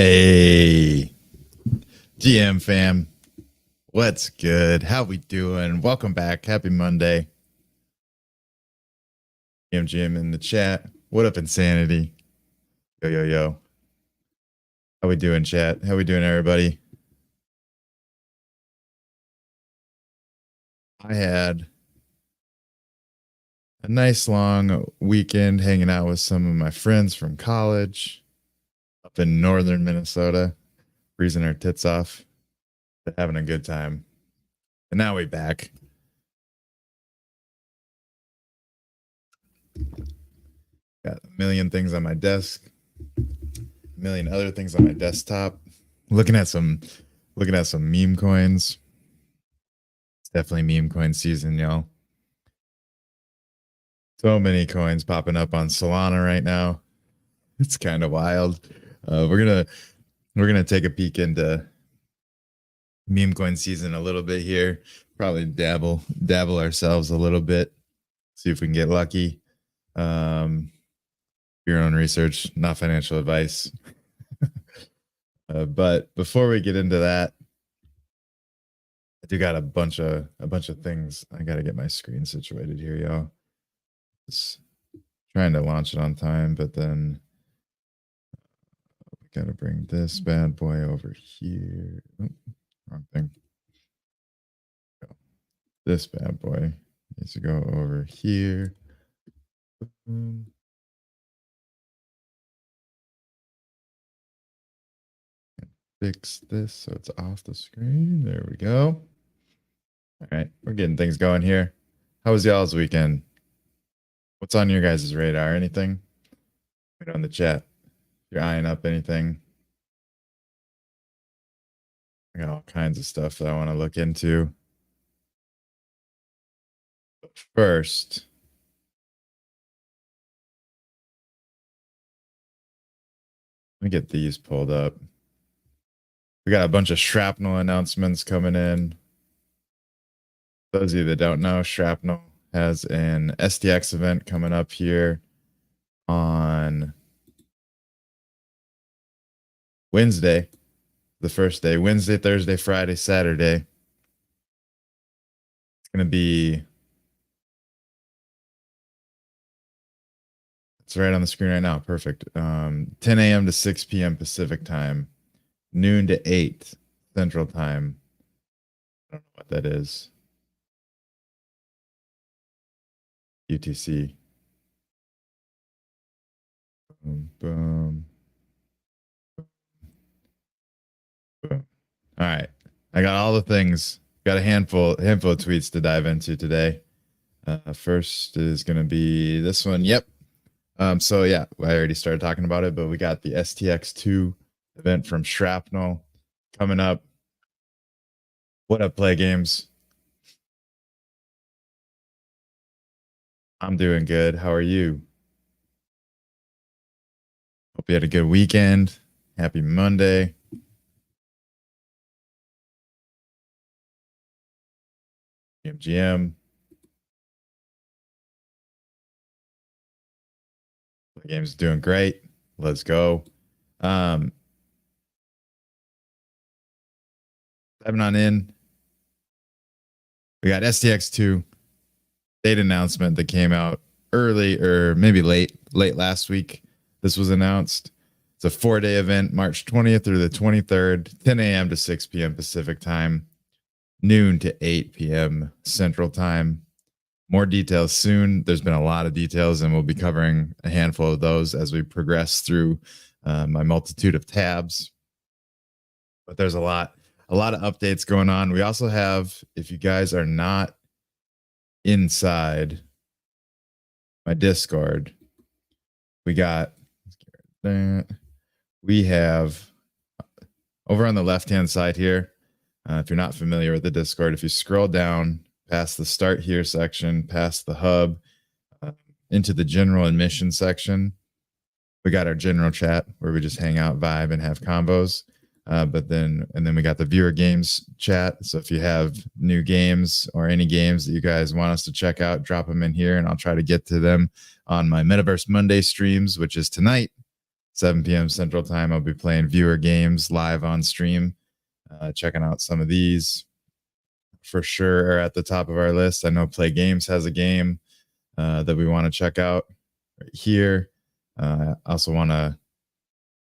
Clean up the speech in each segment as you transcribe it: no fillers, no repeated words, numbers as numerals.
Hey, GM fam, what's good? How we doing? Welcome back. Happy Monday. GM in the chat. What up, Insanity? Yo. How we doing, chat? How we doing, everybody? I had a nice long weekend hanging out with some of my friends from college up in northern Minnesota, freezing our tits off, but having a good time. And now we back. Got a million things on my desk, a million other things on my desktop. Looking at some meme coins. It's definitely meme coin season, y'all. So many coins popping up on Solana right now. It's kind of wild. We're gonna take a peek into meme coin season a little bit here. Probably dabble ourselves a little bit. See if we can get lucky. Your own research, not financial advice. But before we get into that, I do got a bunch of things. I gotta get my screen situated here, y'all. Just trying to launch it on time, but then we gotta bring this bad boy over here. Oh, wrong thing. This bad boy needs to go over here. Fix this so it's off the screen. There we go. All right, we're getting things going here. How was y'all's weekend? What's on your guys' radar? Anything? Put it on the chat. If you're eyeing up anything. I got all kinds of stuff that I want to look into. But first, let me get these pulled up. We got a bunch of Shrapnel announcements coming in. Those of you that don't know, Shrapnel has an SDX event coming up here on Wednesday, the first day. Wednesday, Thursday, Friday, Saturday. It's going to be... It's right on the screen right now. Perfect. 10 a.m. to 6 p.m. Pacific time. Noon to 8 Central time. I don't know what that is. UTC. Boom, boom. Boom. All right. I got all the things. Got a handful of tweets to dive into today. First is going to be this one. Yep. So yeah, I already started talking about it, but we got the STX2 event from Shrapnel coming up. What up, Play Games? I'm doing good. How are you? Hope you had a good weekend. Happy Monday. GM. The game's doing great. Let's go. Diving on in. We got STX2 date announcement that came out early or maybe late last week. This was announced. It's a 4-day event, March 20th through the 23rd, 10 a.m. to 6 p.m. Pacific time, noon to 8 p.m. Central time. More details soon. There's been a lot of details, and we'll be covering a handful of those as we progress through my multitude of tabs. But there's a lot of updates going on. We also have, if you guys are not inside my Discord, we have over on the left-hand side here, if you're not familiar with the Discord, if you scroll down past the start here section, past the hub, into the general admission section, we got our general chat where we just hang out, vibe, and have combos. And then we got the viewer games chat. So if you have new games or any games that you guys want us to check out, drop them in here and I'll try to get to them on my Metaverse Monday streams, which is tonight, 7 p.m. Central Time. I'll be playing viewer games live on stream. Checking out some of these for sure are at the top of our list. I know Play Games has a game that we want to check out right here. I also want to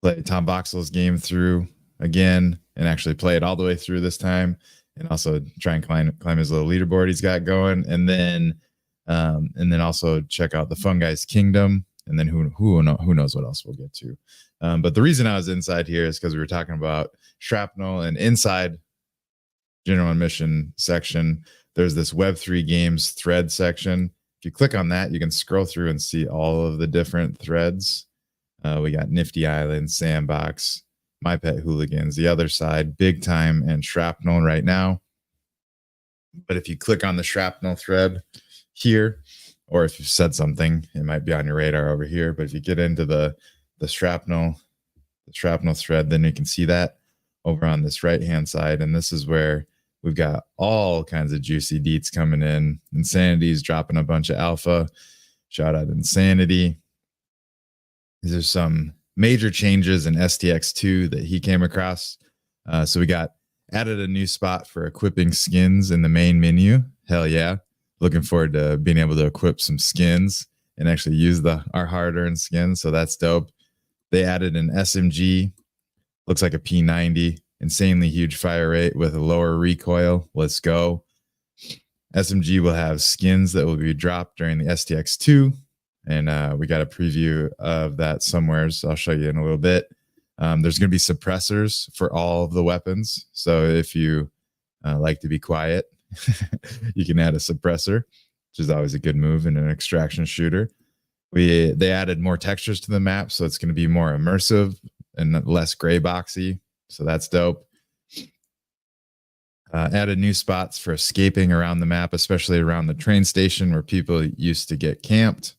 play Tom Boxell's game through again and actually play it all the way through this time, and also try and climb his little leaderboard he's got going, and then also check out the Fungi's Kingdom, and then who knows what else we'll get to. But the reason I was inside here is because we were talking about Shrapnel, and inside general admission section, there's this Web3 games thread section. If you click on that, you can scroll through and see all of the different threads. We got Nifty Island, Sandbox, My Pet Hooligans, the other side, Big Time, and Shrapnel right now. But if you click on the Shrapnel thread here, or if you've said something, it might be on your radar over here. But if you get into the Shrapnel thread, then you can see that over on this right-hand side. And this is where we've got all kinds of juicy deets coming in. Insanity's dropping a bunch of alpha. Shout out Insanity. These are some major changes in STX2 that he came across. So we got added a new spot for equipping skins in the main menu. Hell yeah. Looking forward to being able to equip some skins and actually use our hard-earned skins. So that's dope. They added an SMG. Looks like a P90. Insanely huge fire rate with a lower recoil. Let's go. SMG will have skins that will be dropped during the STX2. And we got a preview of that somewhere, so I'll show you in a little bit. There's going to be suppressors for all of the weapons. So if you like to be quiet, you can add a suppressor, which is always a good move in an extraction shooter. They added more textures to the map, so it's going to be more immersive and less gray boxy. So that's dope. Added new spots for escaping around the map, especially around the train station where people used to get camped.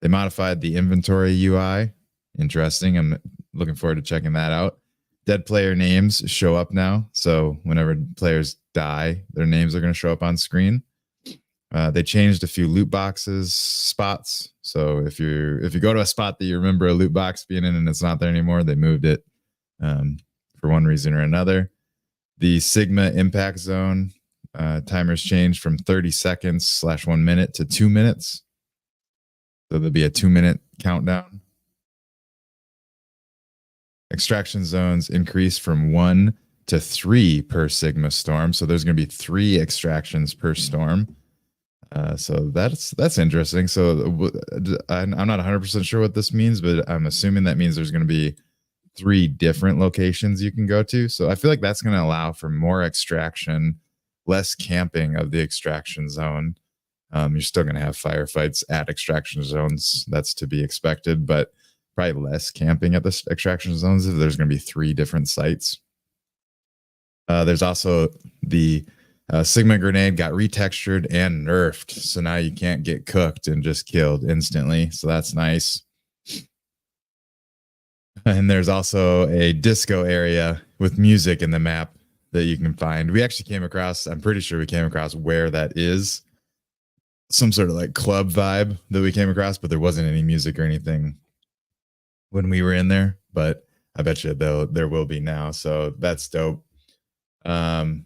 They modified the inventory UI. Interesting. I'm looking forward to checking that out. Dead player names show up now. So whenever players die, their names are going to show up on screen. They changed a few loot boxes spots. So if you go to a spot that you remember a loot box being in and it's not there anymore, they moved it for one reason or another. The Sigma impact zone timers changed from 30 seconds / 1 minute to 2 minutes. So there'll be a 2-minute countdown. Extraction zones increased from 1 to 3 per Sigma storm. So there's going to be 3 extractions per storm. So that's interesting. So I'm not 100% sure what this means, but I'm assuming that means there's going to be 3 different locations you can go to. So I feel like that's going to allow for more extraction, less camping of the extraction zone. You're still going to have firefights at extraction zones. That's to be expected, but probably less camping at the extraction zones if there's going to be 3 different sites. There's also the Sigma grenade got retextured and nerfed. So now you can't get cooked and just killed instantly. So that's nice. And there's also a disco area with music in the map that you can find. We actually came across, I'm pretty sure we came across where that is. Some sort of like club vibe that we came across, but there wasn't any music or anything when we were in there. But I bet you there will be now. So that's dope. We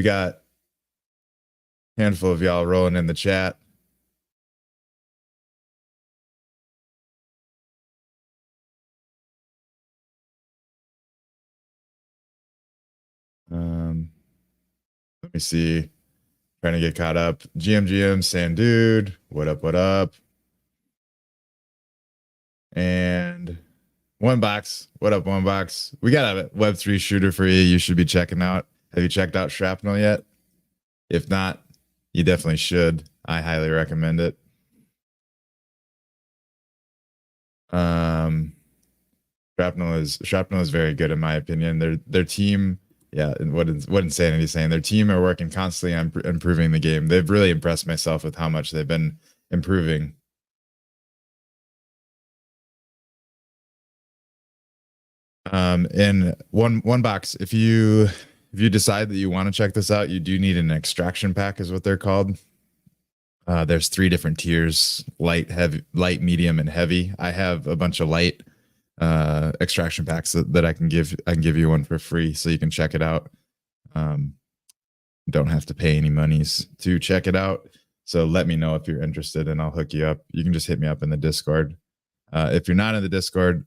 got a handful of y'all rolling in the chat. Let me see. Trying to get caught up. GM, Sand Dude. What up, what up? And One Box. What up, One Box? We got a Web3 shooter for you. You should be checking out. Have you checked out Shrapnel yet? If not, you definitely should. I highly recommend it. Shrapnel is very good in my opinion. Their team, yeah, what Insanity's saying, their team are working constantly on improving the game. They've really impressed myself with how much they've been improving. In one box, if you decide that you want to check this out, you do need an extraction pack, is what they're called. There's 3 different tiers: light, heavy, light, medium, and heavy. I have a bunch of light extraction packs that I can give. I can give you one for free, so you can check it out. Um, don't have to pay any monies to check it out. So let me know if you're interested, and I'll hook you up. You can just hit me up in the Discord. If you're not in the Discord,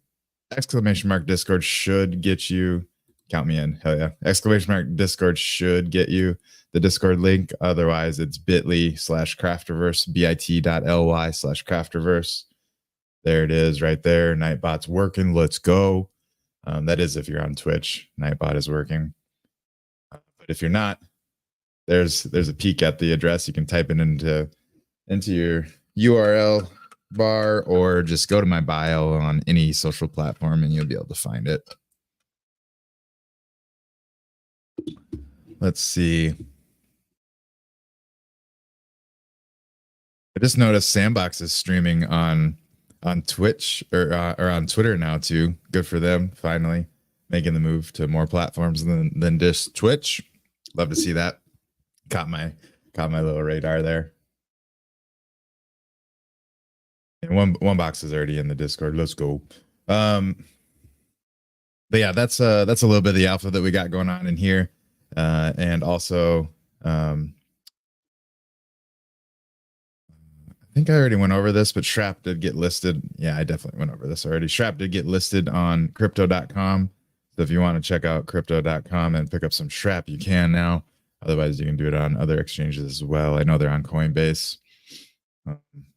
exclamation mark Discord should get you. Count me in. Hell yeah. Exclamation mark Discord should get you the Discord link. Otherwise, it's bit.ly/Krafterverse, bit.ly/Krafterverse. There it is right there. Nightbot's working. Let's go. That is if you're on Twitch. Nightbot is working. But if you're not, there's a peek at the address. You can type it into your URL bar, or just go to my bio on any social platform and you'll be able to find it. Let's see. I just noticed Sandbox is streaming on Twitch or on Twitter now too. Good for them, finally making the move to more platforms than just Twitch. Love to see that. Caught my little radar there. And one box is already in the Discord. Let's go. But yeah, that's a little bit of the alpha that we got going on in here. And also, I think I already went over this, but Shrap did get listed. Yeah, I definitely went over this already. Shrap did get listed on crypto.com. So if you want to check out crypto.com and pick up some Shrap, you can now. Otherwise, you can do it on other exchanges as well. I know they're on Coinbase,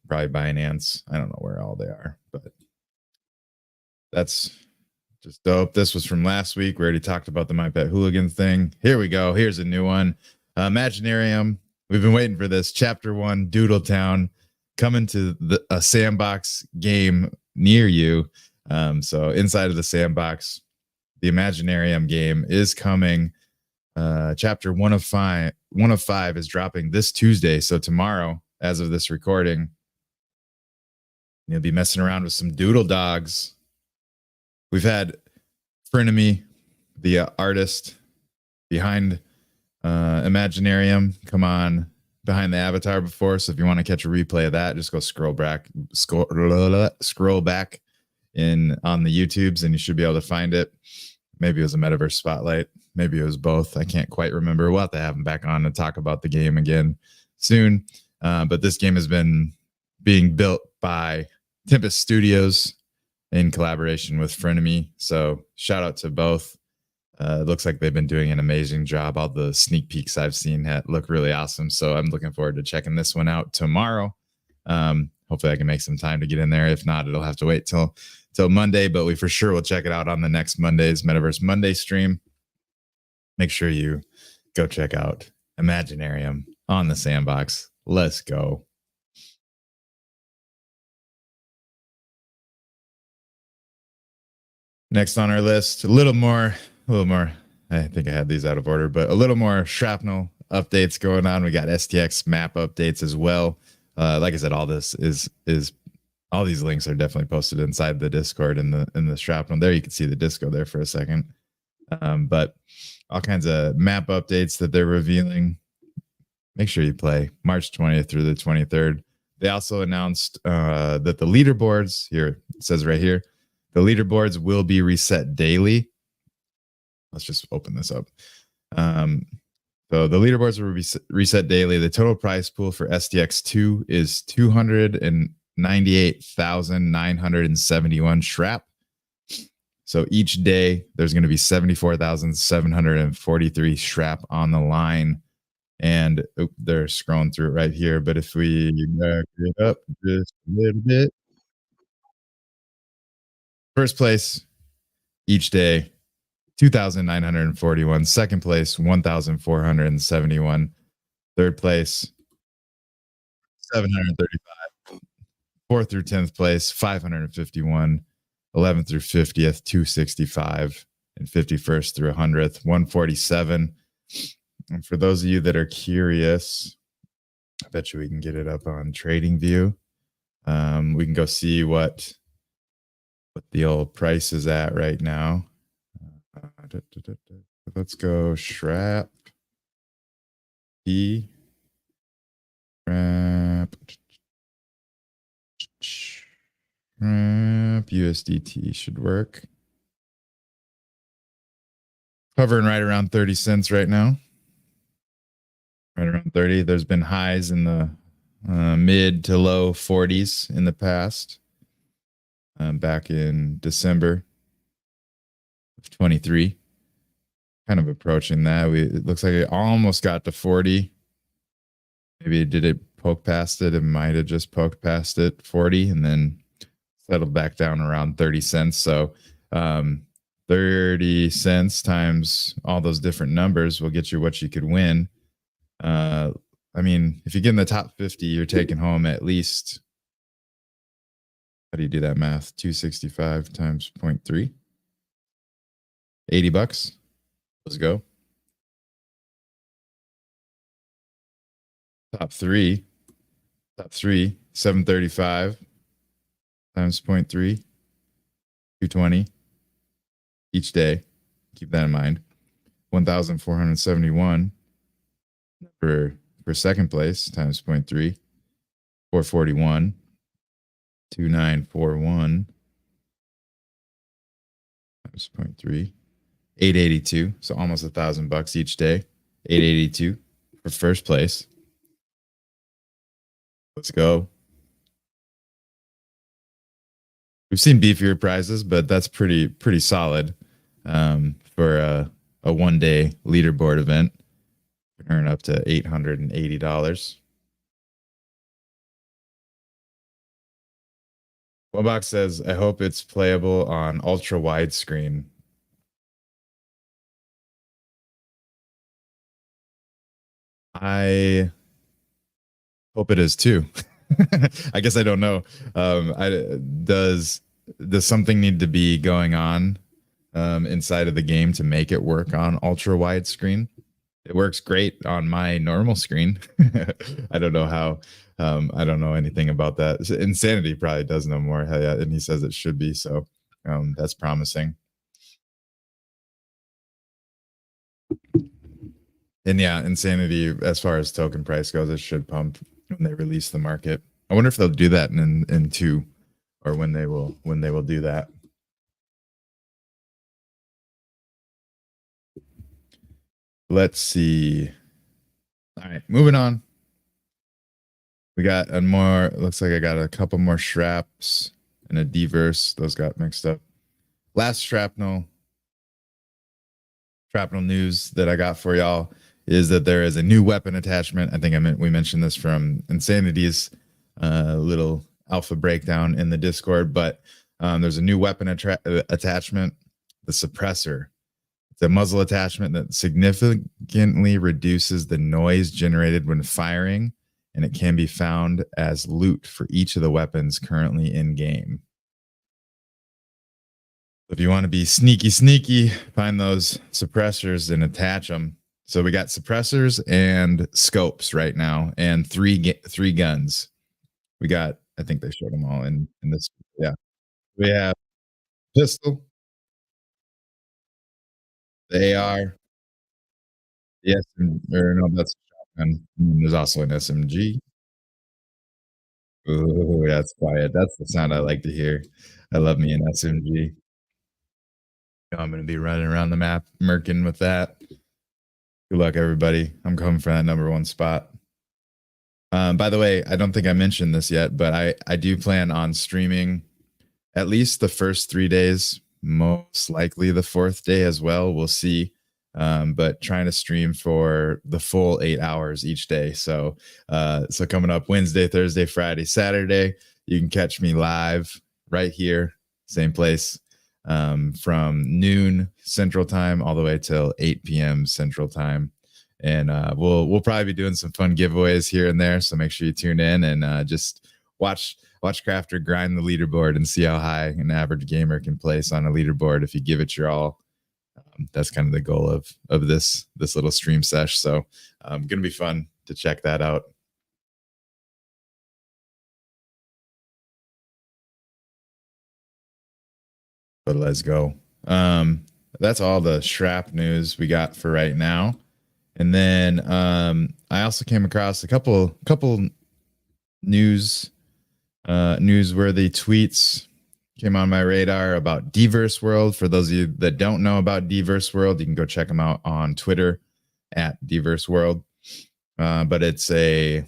probably Binance. I don't know where all they are, but that's just dope. This was from last week. We already talked about the My Pet Hooligan thing. Here we go. Here's a new one. Imaginarium. We've been waiting for this. Chapter 1, Doodletown, coming to a Sandbox game near you. So inside of the Sandbox, the Imaginarium game is coming. Chapter 1 of 5 is dropping this Tuesday. So tomorrow, as of this recording, you'll be messing around with some doodle dogs. We've had Frenemy, the artist behind Imaginarium, come on behind the avatar before. So if you want to catch a replay of that, just go scroll back in on the YouTubes, and you should be able to find it. Maybe it was a Metaverse Spotlight. Maybe it was both. I can't quite remember. We'll have to have him back on to talk about the game again soon. But this game has been being built by Tempest Studios in collaboration with Frenemy. So shout out to both. It looks like they've been doing an amazing job. All the sneak peeks I've seen look really awesome. So I'm looking forward to checking this one out tomorrow. Hopefully I can make some time to get in there. If not, it'll have to wait till Monday, but we for sure will check it out on the next Monday's Metaverse Monday stream. Make sure you go check out Imaginarium on the Sandbox. Let's go. Next on our list, a little more. I think I had these out of order, but a little more shrapnel updates going on. We got STX map updates as well. Like I said, all this is all these links are definitely posted inside the Discord in the shrapnel. There you can see the disco there for a second. But all kinds of map updates that they're revealing. Make sure you play March 20th through the 23rd. They also announced that the leaderboards, here it says right here, the leaderboards will be reset daily. Let's just open this up. So the leaderboards will be reset daily. The total prize pool for STX2 is 298,971 Shrap. So each day there's going to be 74,743 Shrap on the line. And they're scrolling through it right here. But if we back it up just a little bit, first place each day, 2,941. Second place, 1,471. Third place, 735. Fourth through 10th place, 551. 11th through 50th, 265. And 51st through 100th, 147. And for those of you that are curious, I bet you we can get it up on TradingView. We can go see what the old price is at right now. Let's go Shrap P. Crap. USDT should work. Hovering right around 30 cents right now. Right around 30. There's been highs in the mid to low 40s in the past. Back in December of 23. Kind of approaching that. It looks like it almost got to 40. Maybe did it poke past it? It might have just poked past it, 40, and then settled back down around 30 cents. So 30 cents times all those different numbers will get you what you could win. I mean, if you get in the top 50, you're taking home at least, how do you do that math? 265 times 0.3. 80 bucks. Let's go. Top three, 735 times 0.3, 220 each day. Keep that in mind. 1,471 for second place times 0.3, 441, 2,941 times 0.3, 882. So almost $1,000 each day. 882 for first place. Let's go. We've seen beefier prizes, but that's pretty solid for a 1 day leaderboard event. You can earn up to $880. Webbox says, I hope it's playable on ultra widescreen. I hope it is too. I guess I don't know. Does something need to be going on inside of the game to make it work on ultra widescreen? It works great on my normal screen. I don't know how. I don't know anything about that. Insanity probably does know more. Hell yeah, and he says it should be. So that's promising. And yeah, Insanity, as far as token price goes, it should pump when they release the market. I wonder if they'll do that in two, or when they will do that. Let's see. All right, moving on. We got a more. Looks like I got a couple more straps and a diverse. Those got mixed up. Last shrapnel news that I got for y'all is that there is a new weapon attachment. I think we mentioned this from Insanity's little alpha breakdown in the Discord, but there's a new weapon attachment, the suppressor. It's a muzzle attachment that significantly reduces the noise generated when firing, and it can be found as loot for each of the weapons currently in game. If you want to be sneaky, find those suppressors and attach them. So we got suppressors and scopes right now, and three guns. We got, I think they showed them all in this. Yeah, we have pistol, the AR, yes, or no, that's a shotgun. There's also an SMG. Ooh, that's quiet. That's the sound I like to hear. I love me an SMG. I'm going to be running around the map, merkin with that. Good luck, everybody. I'm coming for that number one spot. By the way, I don't think I mentioned this yet, but I do plan on streaming at least the first 3 days, most likely the fourth day as well. We'll see. But trying to stream for the full 8 hours each day. So coming up Wednesday, Thursday, Friday, Saturday, you can catch me live right here, same place, from noon Central Time all the way till 8 p.m. Central Time. And we'll probably be doing some fun giveaways here and there. So make sure you tune in and just watch Krafter grind the leaderboard and see how high an average gamer can place on a leaderboard if you give it your all. That's kind of the goal of this little stream sesh. So gonna be fun to check that out. But let's go. That's all the strap news we got for right now. And then I also came across a couple newsworthy tweets came on my radar about Diverse World. For those of you that don't know about Diverse World, you can go check them out on Twitter at Diverse World. But it's a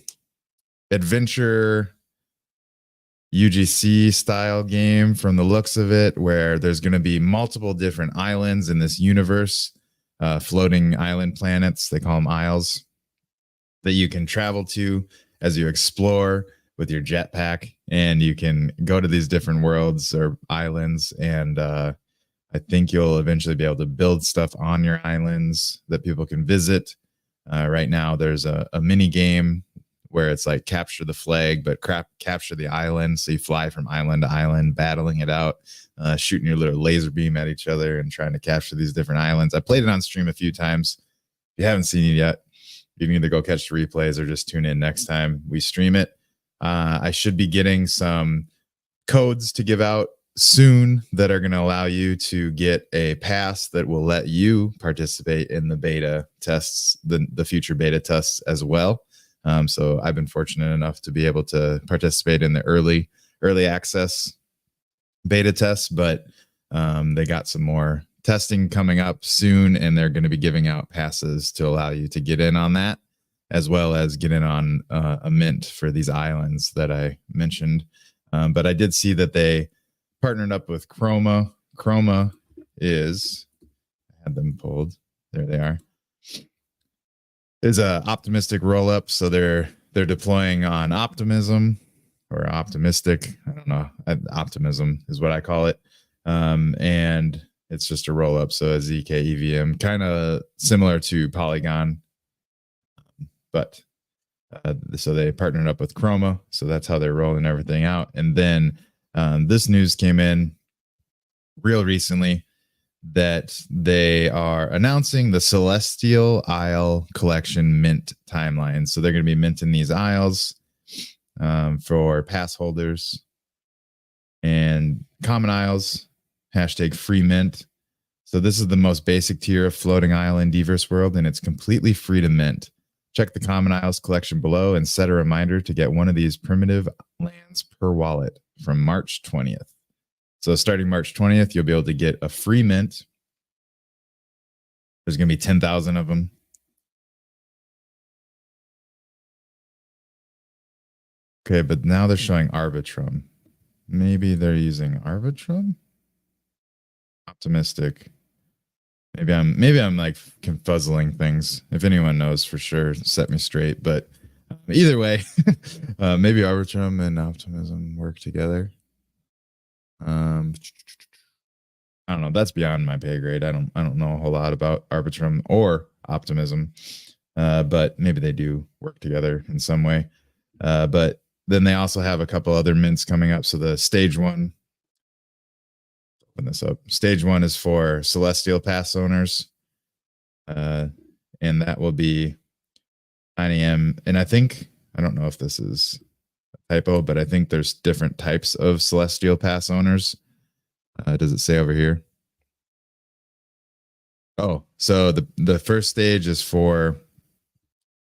adventure UGC style game from the looks of it, where there's going to be multiple different islands in this universe, floating island planets. They call them isles that you can travel to as you explore with your jetpack, and you can go to these different worlds or islands. And I think you'll eventually be able to build stuff on your islands that people can visit. Right now, there's a mini game where it's like capture the flag, but capture the island. So you fly from island to island, battling it out, shooting your little laser beam at each other and trying to capture these different islands. I played it on stream a few times. If you haven't seen it yet, you can either go catch the replays or just tune in next time we stream it. I should be getting some codes to give out soon that are going to allow you to get a pass that will let you participate in the beta tests, the future beta tests as well. So I've been fortunate enough to be able to participate in the early access beta tests, but they got some more testing coming up soon, and they're going to be giving out passes to allow you to get in on that, as well as get in on a mint for these islands that I mentioned. But I did see that they partnered up with Chroma. Chroma is, I had them pulled. There they are. Is a optimistic roll up, so they're deploying on optimism or optimistic. I don't know. Optimism is what I call it, and it's just a roll up. So a zk EVM, kind of similar to Polygon, but so they partnered up with Chroma. So that's how they're rolling everything out. And then this news came in real recently that they are announcing the Celestial Isle Collection mint timeline. So they're going to be minting these isles for pass holders and common isles, hashtag free mint. So this is the most basic tier of floating isle in Diverse World, and it's completely free to mint. Check the common isles collection below and set a reminder to get one of these primitive lands per wallet from March 20th. So starting March 20th, you'll be able to get a free mint. There's going to be 10,000 of them. Okay, but now they're showing Arbitrum. Maybe they're using Arbitrum? Optimistic. Maybe I'm like confuzzling things. If anyone knows for sure, set me straight. But either way, maybe Arbitrum and Optimism work together. I don't know. That's beyond my pay grade. I don't know a whole lot about Arbitrum or Optimism, but maybe they do work together in some way. But then they also have a couple other mints coming up. So the stage one, open this up. Stage one is for Celestial Pass owners, and that will be 9 a.m. And I don't know if this is typo, but I think there's different types of Celestial Pass owners. Does it say over here? Oh, so the first stage is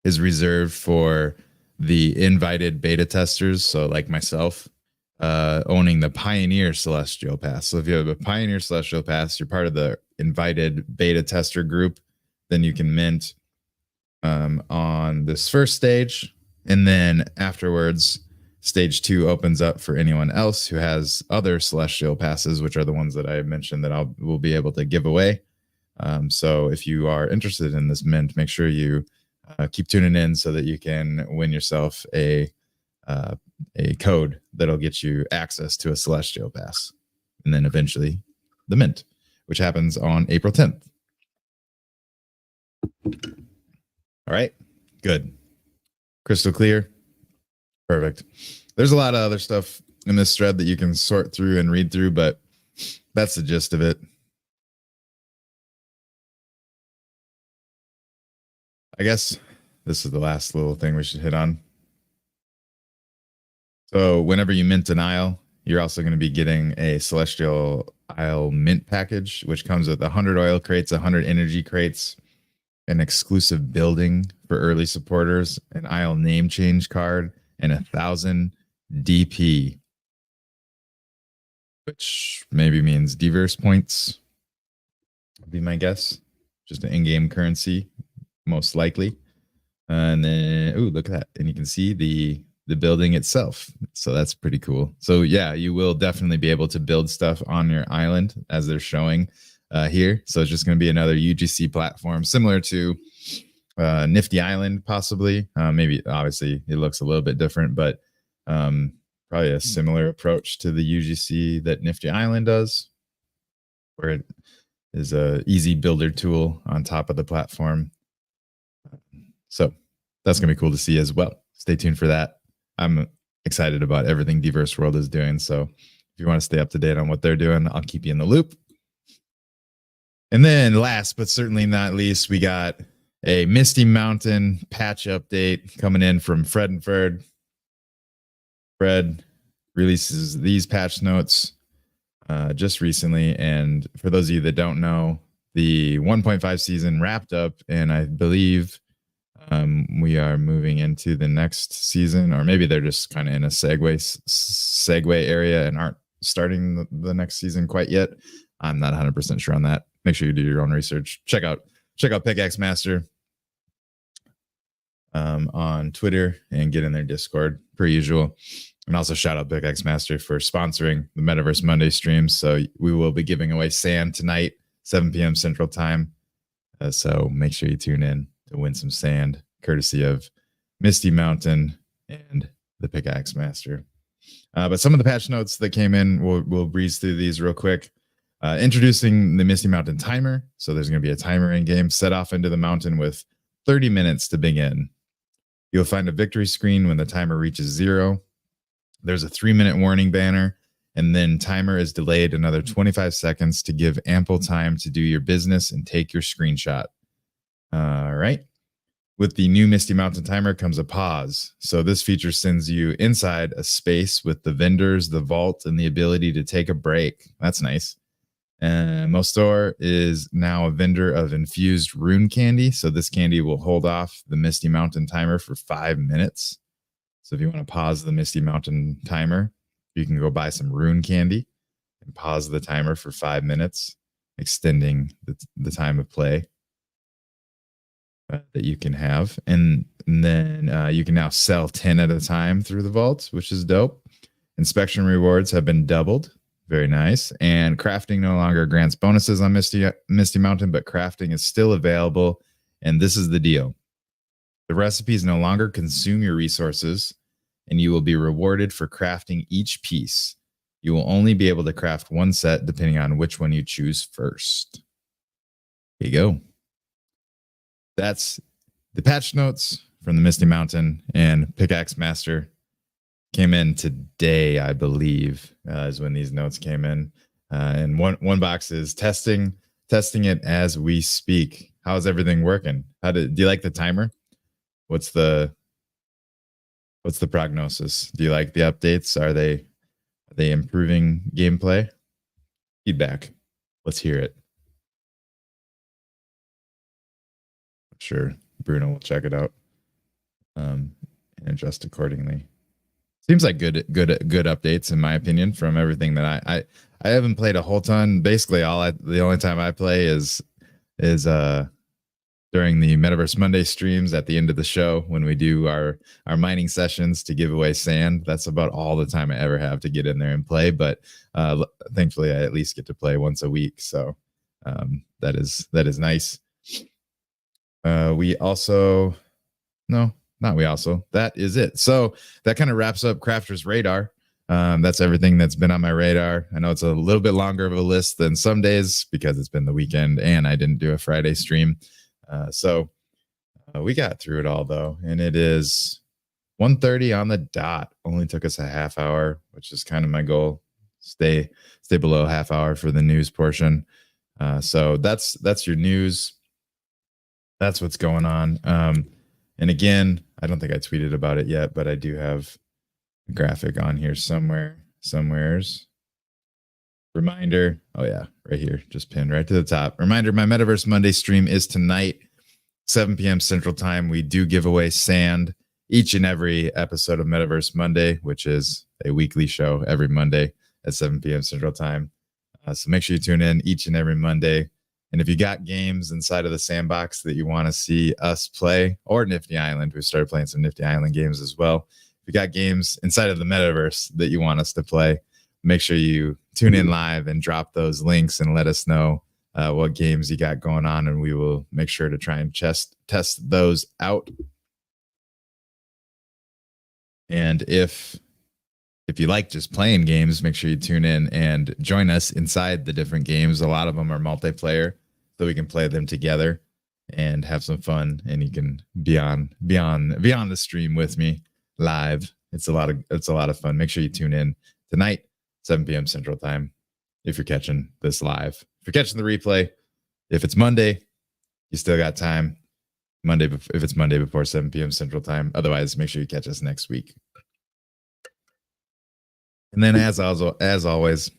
reserved for the invited beta testers. So like myself, owning the Pioneer Celestial Pass. So if you have a Pioneer Celestial Pass, you're part of the invited beta tester group, then you can mint on this first stage, and then afterwards stage 2 opens up for anyone else who has other Celestial Passes, which are the ones that I mentioned that will be able to give away. So if you are interested in this mint, make sure you keep tuning in so that you can win yourself a code that'll get you access to a Celestial Pass, and then eventually the mint, which happens on April 10th. All right, good. Crystal clear. Perfect. There's a lot of other stuff in this thread that you can sort through and read through, but that's the gist of it. I guess this is the last little thing we should hit on. So whenever you mint an isle, you're also going to be getting a Celestial Isle mint package, which comes with 100 oil crates, 100 energy crates, an exclusive building for early supporters, an Isle name change card, and 1,000 DP, which maybe means diverse points, would be my guess. Just an in-game currency, most likely. And then, ooh, look at that. And you can see the building itself. So that's pretty cool. So yeah, you will definitely be able to build stuff on your island as they're showing here. So it's just going to be another UGC platform similar to Nifty Island, possibly. Maybe obviously it looks a little bit different, but probably a similar approach to the UGC that Nifty Island does, where it is a easy builder tool on top of the platform. So that's going to be cool to see as well. Stay tuned for that. I'm excited about everything Diverse World is doing. So if you want to stay up to date on what they're doing, I'll keep you in the loop. And then last but certainly not least, we got a Misty Mountain patch update coming in from Fred and Ferd. Fred releases these patch notes just recently. And for those of you that don't know, the 1.5 season wrapped up, and I believe we are moving into the next season, or maybe they're just kind of in a segue area and aren't starting the next season quite yet. I'm not 100% sure on that. Make sure you do your own research. Check out Pickaxe Master on Twitter and get in their Discord per usual. And also shout out Pickaxe Master for sponsoring the Metaverse Monday streams. So we will be giving away sand tonight, 7 p.m. Central Time. So make sure you tune in to win some sand, courtesy of Misty Mountain and the Pickaxe Master. But some of the patch notes that came in, we'll breeze through these real quick. Introducing the Misty Mountain timer. So there's going to be a timer in game. Set off into the mountain with 30 minutes to begin. You'll find a victory screen when the timer reaches 0. There's a 3-minute warning banner, and then timer is delayed another 25 seconds to give ample time to do your business and take your screenshot. All right. With the new Misty Mountain timer comes a pause. So this feature sends you inside a space with the vendors, the vault, and the ability to take a break. That's nice. And Mostor is now a vendor of infused rune candy. So this candy will hold off the Misty Mountain timer for 5 minutes. So if you want to pause the Misty Mountain timer, you can go buy some rune candy and pause the timer for 5 minutes, extending the time of play that you can have. And then you can now sell 10 at a time through the vault, which is dope. Inspection rewards have been doubled. Very nice. And crafting no longer grants bonuses on Misty Mountain, but crafting is still available. And this is the deal. The recipes no longer consume your resources, and you will be rewarded for crafting each piece. You will only be able to craft one set depending on which one you choose first. There you go. That's the patch notes from the Misty Mountain, and Pickaxe Master came in today, I believe, is when these notes came in. And one box is testing it as we speak. How's everything working? Do you like the timer? What's the prognosis? Do you like the updates? Are they improving gameplay? Feedback. Let's hear it. I'm sure Bruno will check it out and adjust accordingly. Seems like good updates in my opinion from everything that I haven't played a whole ton. Basically, the only time I play is during the Metaverse Monday streams at the end of the show when we do our mining sessions to give away sand. That's about all the time I ever have to get in there and play. But thankfully, I at least get to play once a week, so that is nice. That is it. So that kind of wraps up Krafter's radar. That's everything that's been on my radar. I know it's a little bit longer of a list than some days because it's been the weekend and I didn't do a Friday stream. So we got through it all though, and it is 1:30 on the dot. Only took us a half hour, which is kind of my goal. Stay below a half hour for the news portion. So that's your news. That's what's going on. And again, I don't think I tweeted about it yet, but I do have a graphic on here somewheres. Reminder. Oh yeah, right here, just pinned right to the top. Reminder, my Metaverse Monday stream is tonight, 7 p.m. Central Time, we do give away sand each and every episode of Metaverse Monday, which is a weekly show every Monday at 7 p.m. Central Time. So make sure you tune in each and every Monday. And if you got games inside of the sandbox that you want to see us play, or Nifty Island, we started playing some Nifty Island games as well. If you got games inside of the Metaverse that you want us to play, make sure you tune in live and drop those links and let us know what games you got going on, and we will make sure to try and test those out. And if you like just playing games, make sure you tune in and join us inside the different games. A lot of them are multiplayer, so we can play them together and have some fun. And you can be on the stream with me live. It's a lot of fun. Make sure you tune in tonight, 7 p.m. Central Time, if you're catching this live. If you're catching the replay, if it's Monday, you still got time. If it's Monday before 7 p.m. Central Time. Otherwise, make sure you catch us next week. And then as always,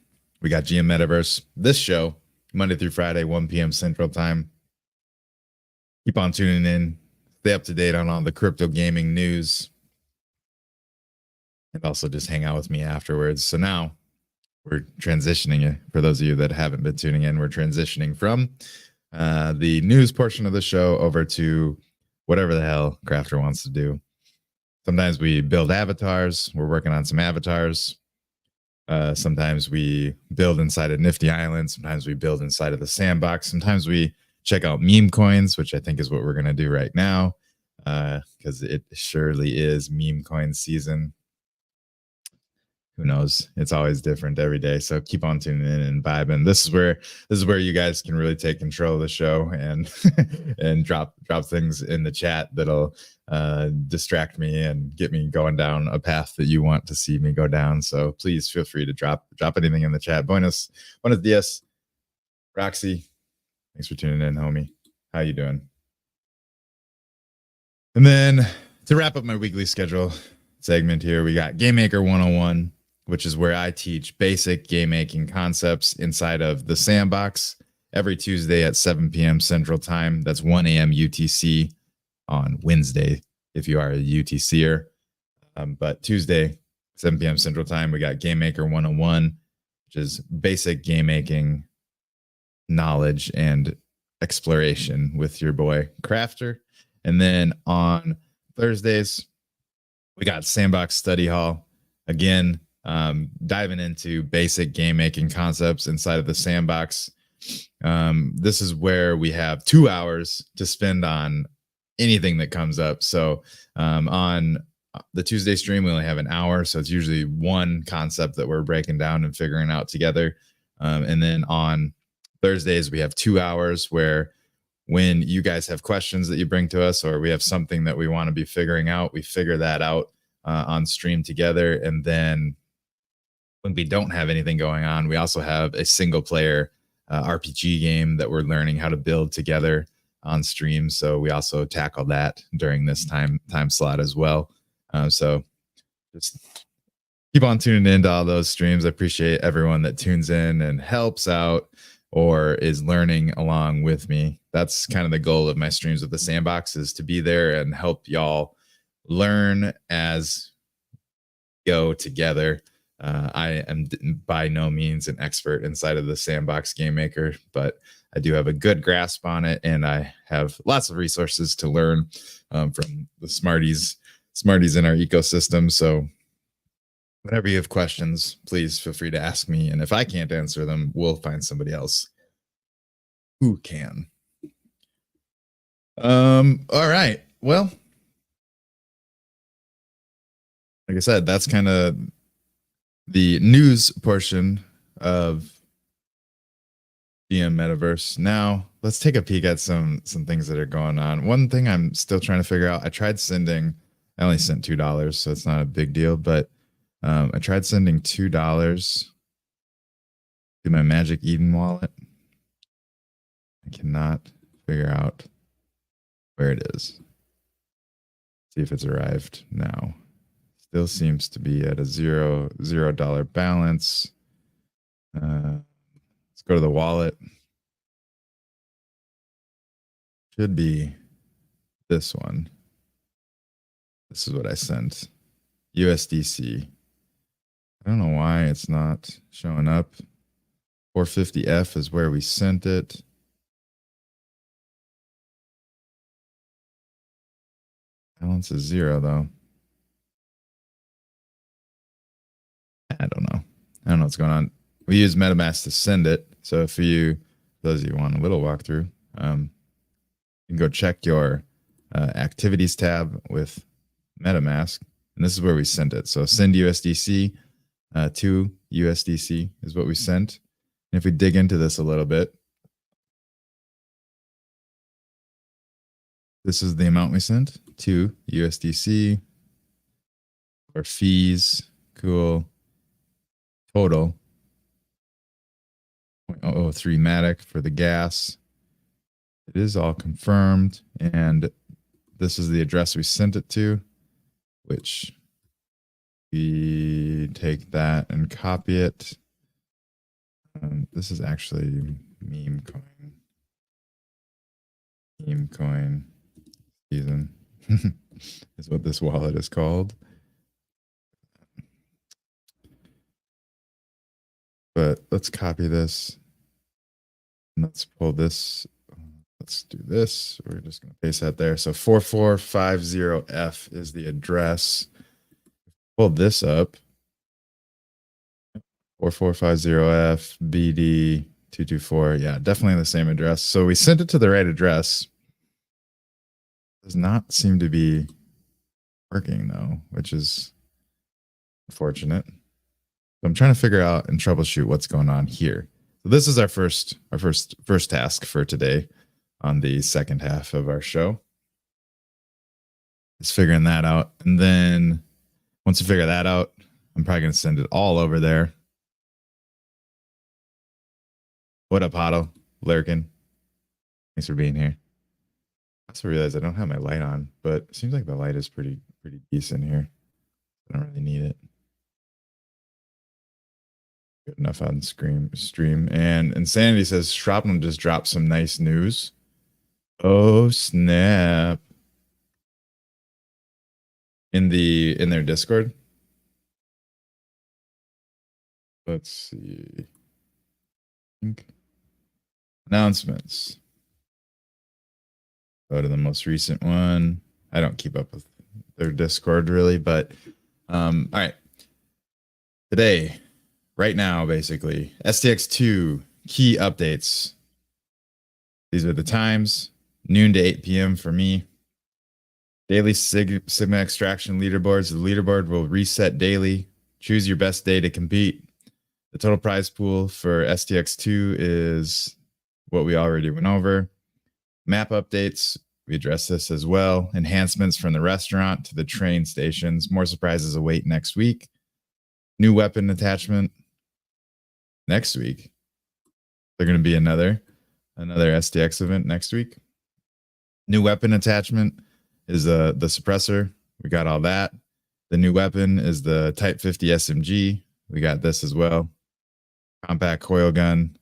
we got GM Metaverse. This show, Monday through Friday, 1 p.m. Central Time. Keep on tuning in. Stay up to date on all the crypto gaming news. And also just hang out with me afterwards. So now we're transitioning, for those of you that haven't been tuning in, we're transitioning from the news portion of the show over to whatever the hell Krafter wants to do. Sometimes we build avatars. We're working on some avatars. Sometimes we build inside of Nifty Island. Sometimes we build inside of the sandbox. Sometimes we check out meme coins, which I think is what we're going to do right now, because it surely is meme coin season. Who knows? It's always different every day. So keep on tuning in and vibing. This is where you guys can really take control of the show and and drop things in the chat that'll distract me and get me going down a path that you want to see me go down. So please feel free to drop anything in the chat. Buenos dias, Roxy. Thanks for tuning in, homie. How you doing? And then to wrap up my weekly schedule segment here, we got Game Maker 101, which is where I teach basic game making concepts inside of the sandbox every Tuesday at 7 p.m. Central Time. That's 1 a.m. UTC on Wednesday if you are a UTCer. But Tuesday, 7 p.m. Central Time, we got Game Maker 101, which is basic game making knowledge and exploration with your boy Krafter. And then on Thursdays, we got Sandbox Study Hall. Again, diving into basic game making concepts inside of the sandbox. This is where we have 2 hours to spend on anything that comes up. So on the Tuesday stream, we only have an hour. So it's usually one concept that we're breaking down and figuring out together. And then on Thursdays, we have 2 hours where when you guys have questions that you bring to us, or we have something that we want to be figuring out, we figure that out on stream together. And then when we don't have anything going on, we also have a single player RPG game that we're learning how to build together on stream. So we also tackle that during this time slot as well. So just keep on tuning into all those streams. I appreciate everyone that tunes in and helps out or is learning along with me. That's kind of the goal of my streams with the sandbox, is to be there and help y'all learn as we go together. I am by no means an expert inside of the sandbox game maker, but I do have a good grasp on it, and I have lots of resources to learn from the smarties in our ecosystem. So whenever you have questions, please feel free to ask me. And if I can't answer them, we'll find somebody else who can. All right. Well, like I said, that's kind of the news portion of GM Metaverse. Now, let's take a peek at some things that are going on. One thing I'm still trying to figure out, I only sent $2, so it's not a big deal, but I tried sending $2 to my Magic Eden wallet. I cannot figure out where it is. See if it's arrived now. Still seems to be at a $0 balance. Let's go to the wallet. Should be this one. This is what I sent. USDC. I don't know why it's not showing up. 450F is where we sent it. Balance is 0 though. I don't know. I don't know what's going on. We use MetaMask to send it. So if you, those of you want a little walkthrough, you can go check your activities tab with MetaMask. And this is where we sent it. So send USDC to USDC is what we sent. And if we dig into this a little bit, this is the amount we sent to USDC. Our fees, cool. Total 0.003 Matic for the gas. It is all confirmed, and this is the address we sent it to, which we take that and copy it. This is actually meme coin. Meme coin season is what this wallet is called. But let's copy this. Let's pull this. Let's do this. We're just going to paste that there. So 4450F is the address. Pull this up. 4450F BD 224. Yeah, definitely the same address. So we sent it to the right address. Does not seem to be working though, which is unfortunate. I'm trying to figure out and troubleshoot what's going on here. So this is our first task for today on the second half of our show. Is figuring that out. And then once we figure that out, I'm probably going to send it all over there. What up, Otto? Lurkin. Thanks for being here. I also realized I don't have my light on, but it seems like the light is pretty decent here. I don't really need it. Good enough on stream. And Insanity says Shrapnel just dropped some nice news. Oh snap. In their Discord. Let's see. Announcements. Go to the most recent one. I don't keep up with their Discord really, but all right. Today, right now, basically, STX2 key updates. These are the times, noon to 8 p.m. for me. Daily Sigma extraction leaderboards. The leaderboard will reset daily. Choose your best day to compete. The total prize pool for STX2 is what we already went over. Map updates. We address this as well. Enhancements from the restaurant to the train stations. More surprises await next week. New weapon attachment. Next week, they're going to be another STX event next week. New weapon attachment is the suppressor. We got all that. The new weapon is the Type 50 SMG. We got this as well. Compact coil gun.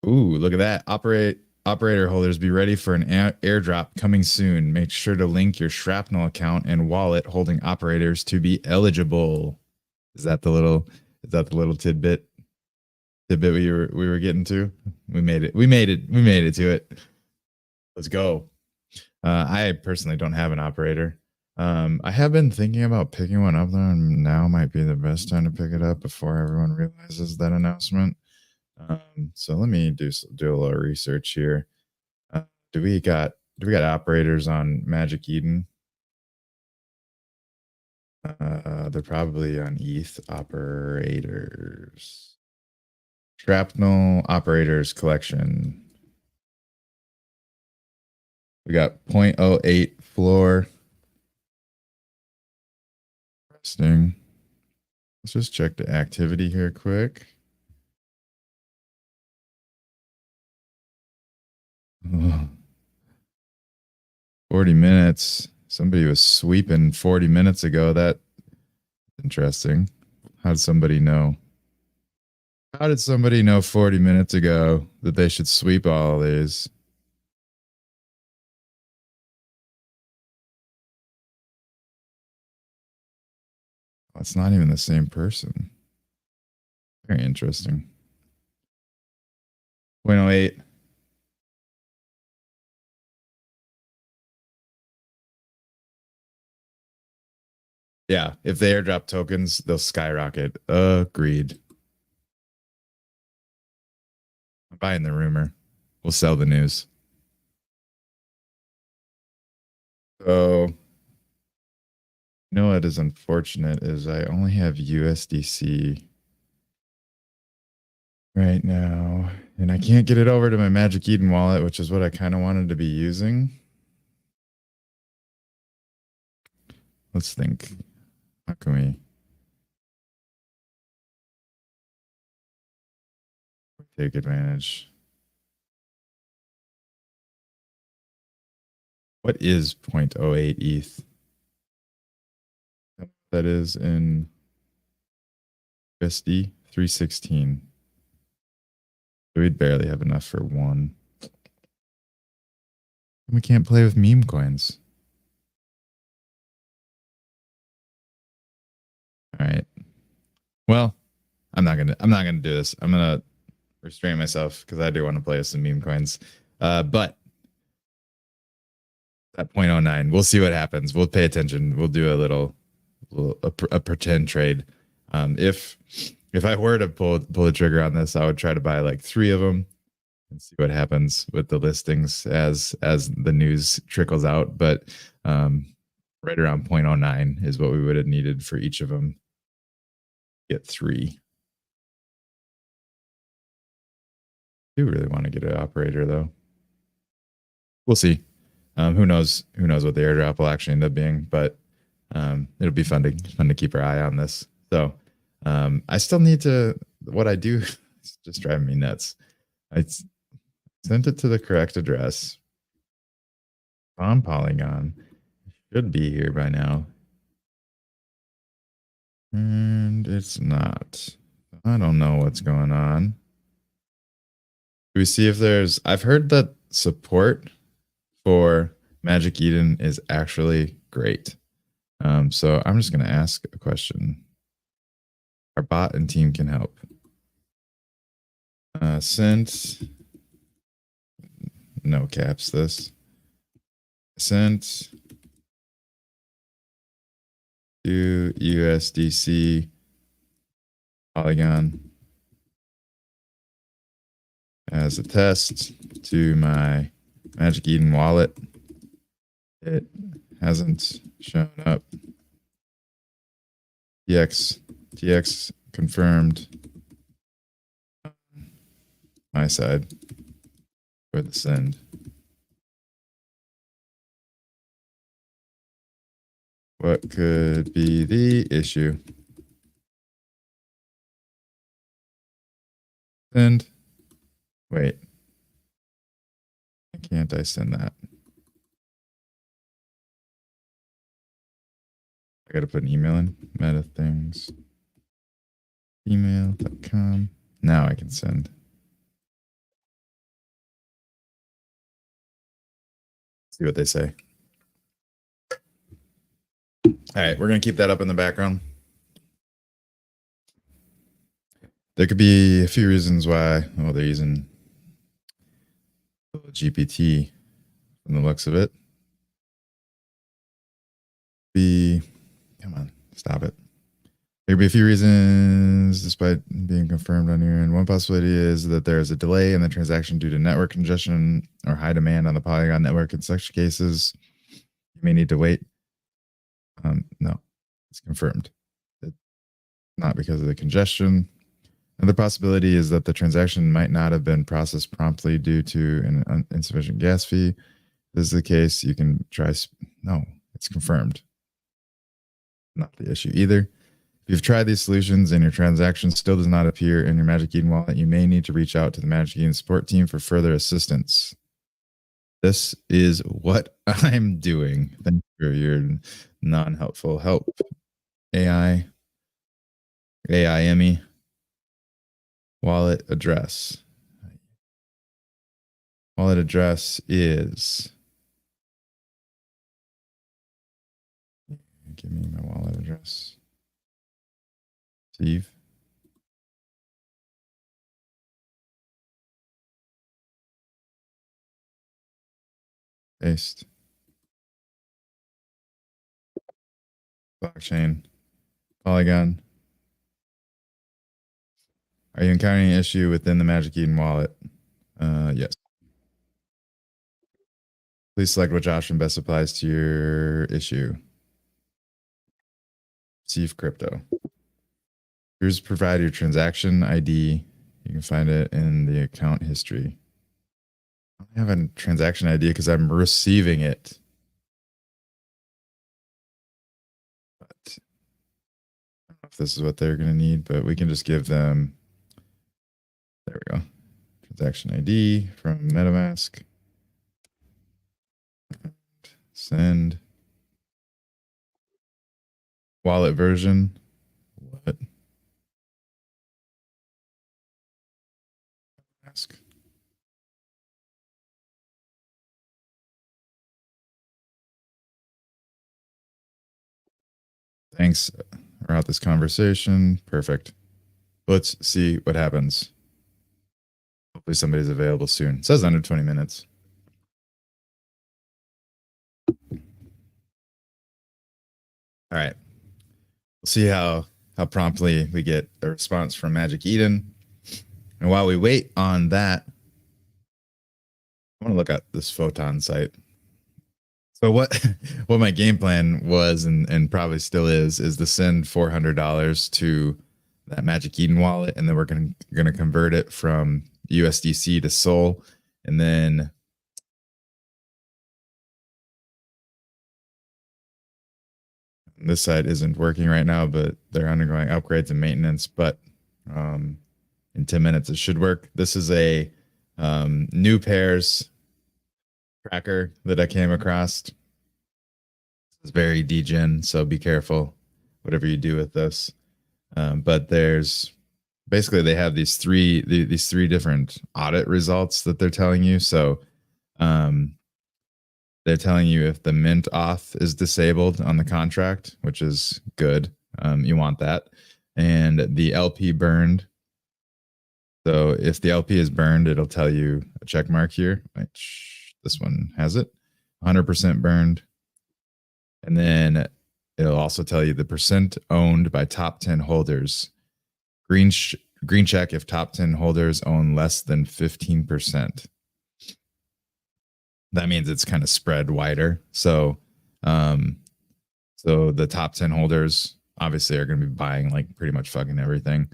Ooh, look at that. Operator holders, be ready for an airdrop coming soon. Make sure to link your Shrapnel account and wallet holding operators to be eligible. Is that the little tidbit we were getting to? We made it to it. Let's go. I personally don't have an operator. I have been thinking about picking one up though, and now might be the best time to pick it up before everyone realizes that announcement. So let me do a little research here. Do we got operators on Magic Eden? They're probably on ETH operators. Shrapnel operators collection. We got 0.08 floor. Interesting. Let's just check the activity here quick. 40 minutes. Somebody was sweeping 40 minutes ago. That's interesting. How did somebody know? How did somebody know 40 minutes ago that they should sweep all these? It's not even the same person. Very interesting. 0.08. Yeah, if they airdrop tokens, they'll skyrocket. Agreed. I'm buying the rumor. We'll sell the news. So, you know what is unfortunate is I only have USDC right now, and I can't get it over to my Magic Eden wallet, which is what I kind of wanted to be using. Let's think. How can we take advantage? What is 0.08 ETH? That is in USD 316. So we'd barely have enough for one. We can't play with meme coins. All right. Well, I'm not gonna do this. I'm gonna restrain myself because I do want to play with some meme coins. But at 0.09, we'll see what happens. We'll pay attention. We'll do a pretend trade. If I were to pull the trigger on this, I would try to buy like 3 of them and see what happens with the listings as the news trickles out. But right around 0.09 is what we would have needed for each of them. Get 3. I do really want to get an operator though. We'll see. Who knows what the airdrop will actually end up being, but it'll be fun to keep our eye on this. So I still need to, what I do is just driving me nuts. I sent it to the correct address on Polygon. Should be here by now. And it's not. I don't know what's going on. Do we see if there's, I've heard that support for Magic Eden is actually great. So I'm just going to ask a question. Our bot and team can help. Sent, no caps this. Sent to USDC Polygon as a test to my Magic Eden wallet. It hasn't shown up. TX confirmed my side for the send. What could be the issue? Send. Wait. Why can't I send that? I gotta put an email in. Meta things. Email.com. Now I can send. See what they say. All right, we're gonna keep that up in the background. There could be a few reasons why. Oh, they're using GPT from the looks of it. Come on, stop it. There could be a few reasons despite being confirmed on here. And one possibility is that there is a delay in the transaction due to network congestion or high demand on the Polygon network. In such cases, you may need to wait. No, it's confirmed. It's not because of the congestion. Another possibility is that the transaction might not have been processed promptly due to an insufficient gas fee. If this is the case, you can try. No, it's confirmed. Not the issue either. If you've tried these solutions and your transaction still does not appear in your Magic Eden wallet, you may need to reach out to the Magic Eden support team for further assistance. This is what I'm doing. Thank you for your non-helpful help. AIME wallet address. Wallet address is. Give me my wallet address. Steve. Paste. Blockchain. Polygon. Are you encountering an issue within the Magic Eden wallet? Yes. Please select which option best applies to your issue. Receive crypto. Here's provide your transaction ID. You can find it in the account history. I don't have a transaction ID because I'm receiving it. But I don't know if this is what they're going to need, but we can just give them. There we go. Transaction ID from MetaMask. Send. Wallet version. What? Ask. Thanks throughout this conversation. Perfect. Let's see what happens. Hopefully somebody's available soon. It says under 20 minutes. All right. We'll see how promptly we get a response from Magic Eden. And while we wait on that, I want to look at this Photon site. So what my game plan was and probably still is to send $400 to that Magic Eden wallet, and then we're gonna convert it from USDC to Sol, and then this side isn't working right now, but they're undergoing upgrades and maintenance. But in 10 minutes it should work. This is a new pairs tracker that I came across. It's very degen, so be careful whatever you do with this. But there's basically they have these three different audit results that they're telling you. So they're telling you if the mint auth is disabled on the contract, which is good. You want that. And the LP burned. So if the LP is burned, it'll tell you a check mark here, which this one has it, 100% burned. And then it'll also tell you the percent owned by top 10 holders. Green check if top 10 holders own less than 15%. That means it's kind of spread wider. So the top 10 holders obviously are going to be buying like pretty much fucking everything.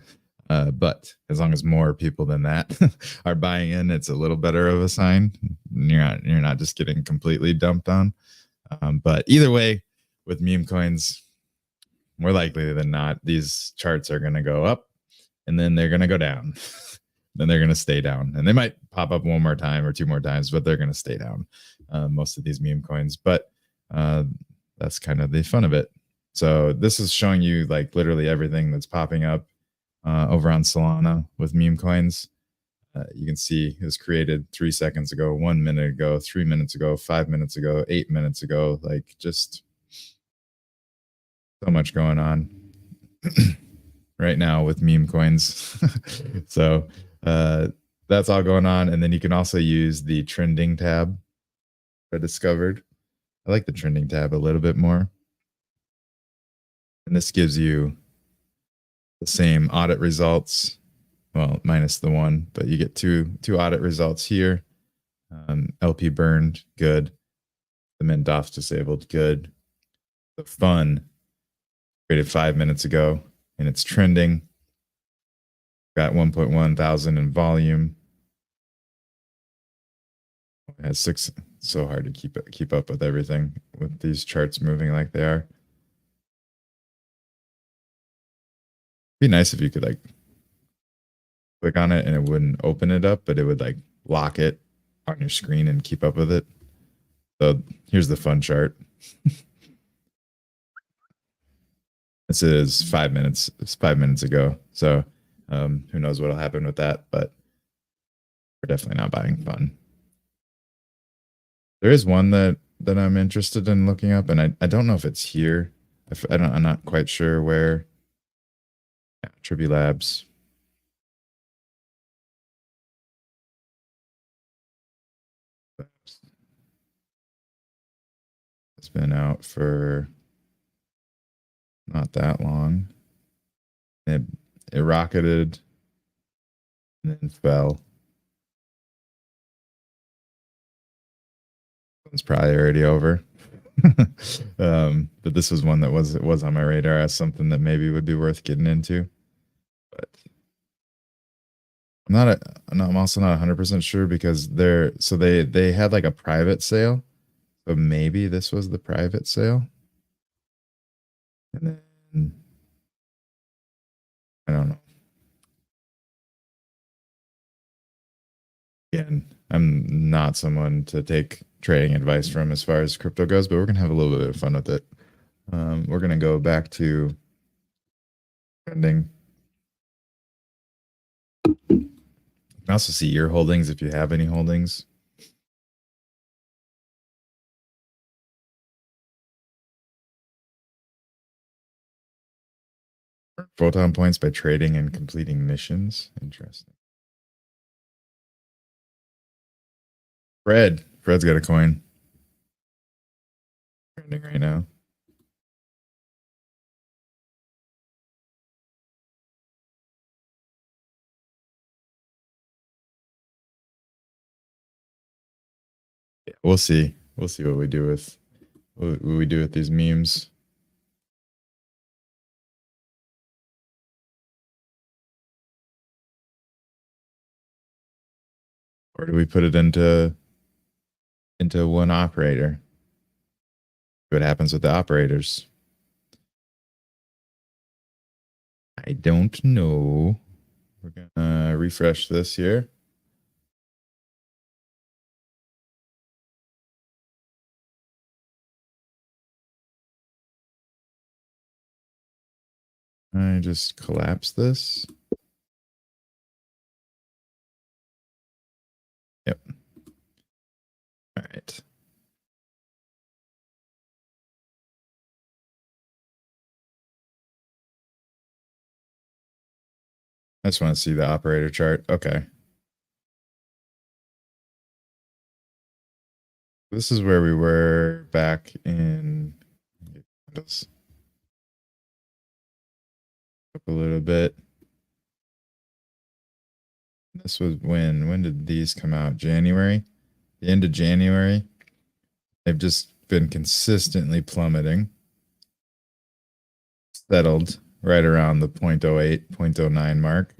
But as long as more people than that are buying in, it's a little better of a sign. You're not just getting completely dumped on. But either way, with meme coins, more likely than not, these charts are going to go up and then they're going to go down. Then they're going to stay down. And they might pop up one more time or two more times, but they're going to stay down, most of these meme coins. But that's kind of the fun of it. So this is showing you like literally everything that's popping up over on Solana with meme coins. You can see it was created 3 seconds ago, 1 minute ago, 3 minutes ago, 5 minutes ago, 8 minutes ago. Like just so much going on right now with meme coins. So that's all going on. And then you can also use the trending tab I discovered. I like the trending tab a little bit more. And this gives you the same audit results. Well, minus the one, but you get two audit results here. LP burned, good. The mint auth disabled, good. The fun created 5 minutes ago, and it's trending. Got 1.1 thousand in volume. It has 6. So hard to keep up with everything with these charts moving like they are. Be nice if you could like click on it and it wouldn't open it up, but it would like lock it on your screen and keep up with it. So here's the fun chart. This is 5 minutes. It's 5 minutes ago. So who knows what'll happen with that, but we're definitely not buying fun. There is one that I'm interested in looking up, and I don't know if it's here. I'm not quite sure where Yeah, Tribute Labs. It's been out for not that long. It it rocketed and then fell. It's probably already over. But this was one that was on my radar as something that maybe would be worth getting into. But I'm not a, I'm also not 100% sure because they had like a private sale. So maybe this was the private sale. And then I don't know. Again, I'm not someone to take trading advice from as far as crypto goes, but we're gonna have a little bit of fun with it. We're gonna go back to trending. You can also see your holdings if you have any holdings. Photon points by trading and completing missions. Interesting. Fred's got a coin. Trending right now. Yeah, we'll see. We'll see what we do with what we do with these memes. Or do we put it into one operator? What happens with the operators? I don't know. We're gonna refresh this here. I just collapse this. Yep. All right. I just want to see the operator chart. Okay. This is where we were back in up a little bit. This was when did these come out? January? The end of January. They've just been consistently plummeting. Settled right around the 0.08, 0.09 mark.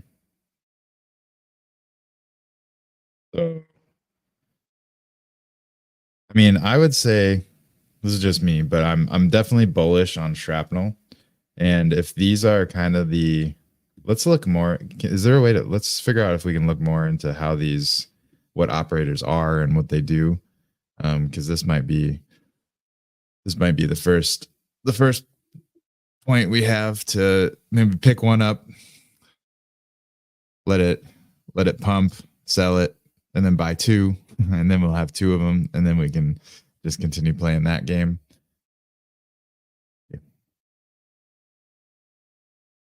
So I mean, I would say this is just me, but I'm definitely bullish on shrapnel. And if these are kind of the let's look more. Is there a way to let's figure out if we can look more into how these what operators are and what they do? Because this might be the first point we have to maybe pick one up, let it pump, sell it, and then buy two, and then we'll have two of them, and then we can just continue playing that game.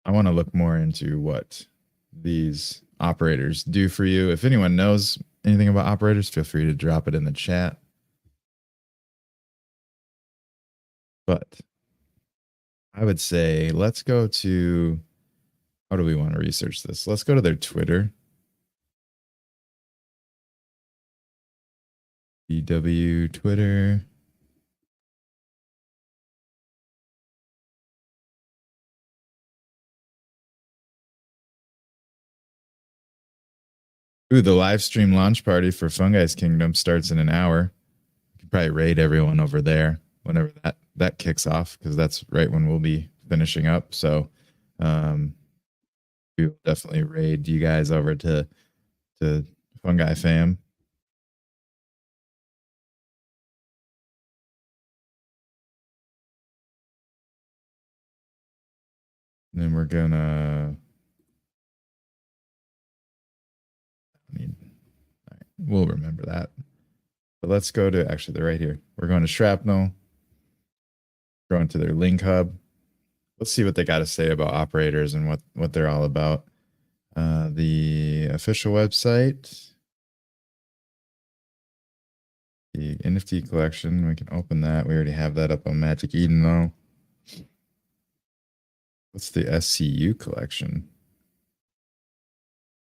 I want to look more into what these operators do for you. If anyone knows anything about operators, feel free to drop it in the chat. But I would say let's go to how do we want to research this? Let's go to their Twitter. BW Twitter. Ooh, the live stream launch party for Fungi's Kingdom starts in an hour. You could probably raid everyone over there whenever that kicks off, because that's right when we'll be finishing up. So we will definitely raid you guys over to Fungi fam. And then we're gonna we'll remember that. But let's go to actually they're right here. We're going to Shrapnel, going to their link hub. Let's see what they got to say about operators and what they're all about. The official website, the NFT collection. We can open that. We already have that up on Magic Eden though. What's the SCU collection?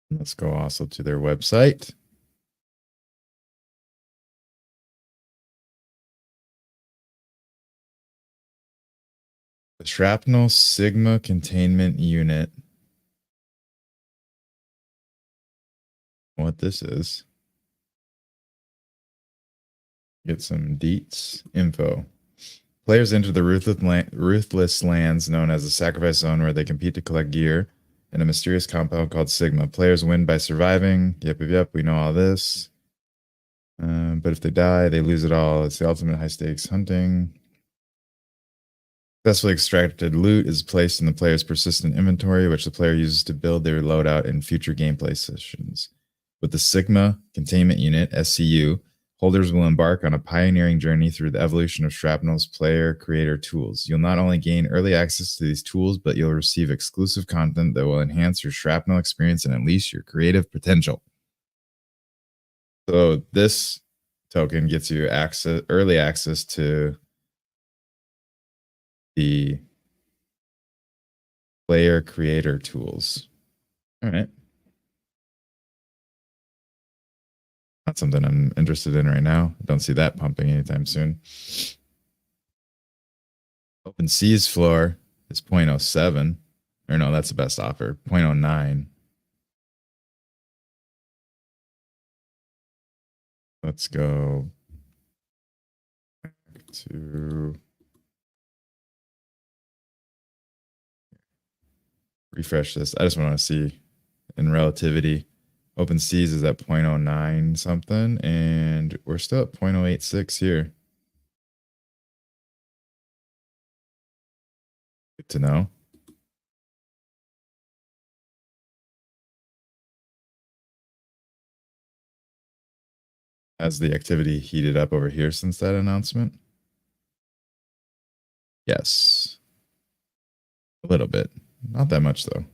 Let's go also to their website. The Shrapnel Sigma Containment Unit. What this is. Get some deets info. Players enter the ruthless lands known as the Sacrifice Zone, where they compete to collect gear in a mysterious compound called Sigma. Players win by surviving. Yep. We know all this. But if they die, they lose it all. It's the ultimate high stakes hunting. Successfully extracted loot is placed in the player's persistent inventory, which the player uses to build their loadout in future gameplay sessions. With the Sigma Containment Unit, SCU, holders will embark on a pioneering journey through the evolution of Shrapnel's player creator tools. You'll not only gain early access to these tools, but you'll receive exclusive content that will enhance your Shrapnel experience and unleash your creative potential. So this token gets you early access to the player creator tools. All right. Not something I'm interested in right now. I don't see that pumping anytime soon. OpenSea's floor is 0.07. Or no, that's the best offer. 0.09. Let's go back to refresh this. I just want to see in relativity. OpenSea's is at 0.09 something, and we're still at 0.086 here. Good to know. Has the activity heated up over here since that announcement? Yes. A little bit. Not that much, though.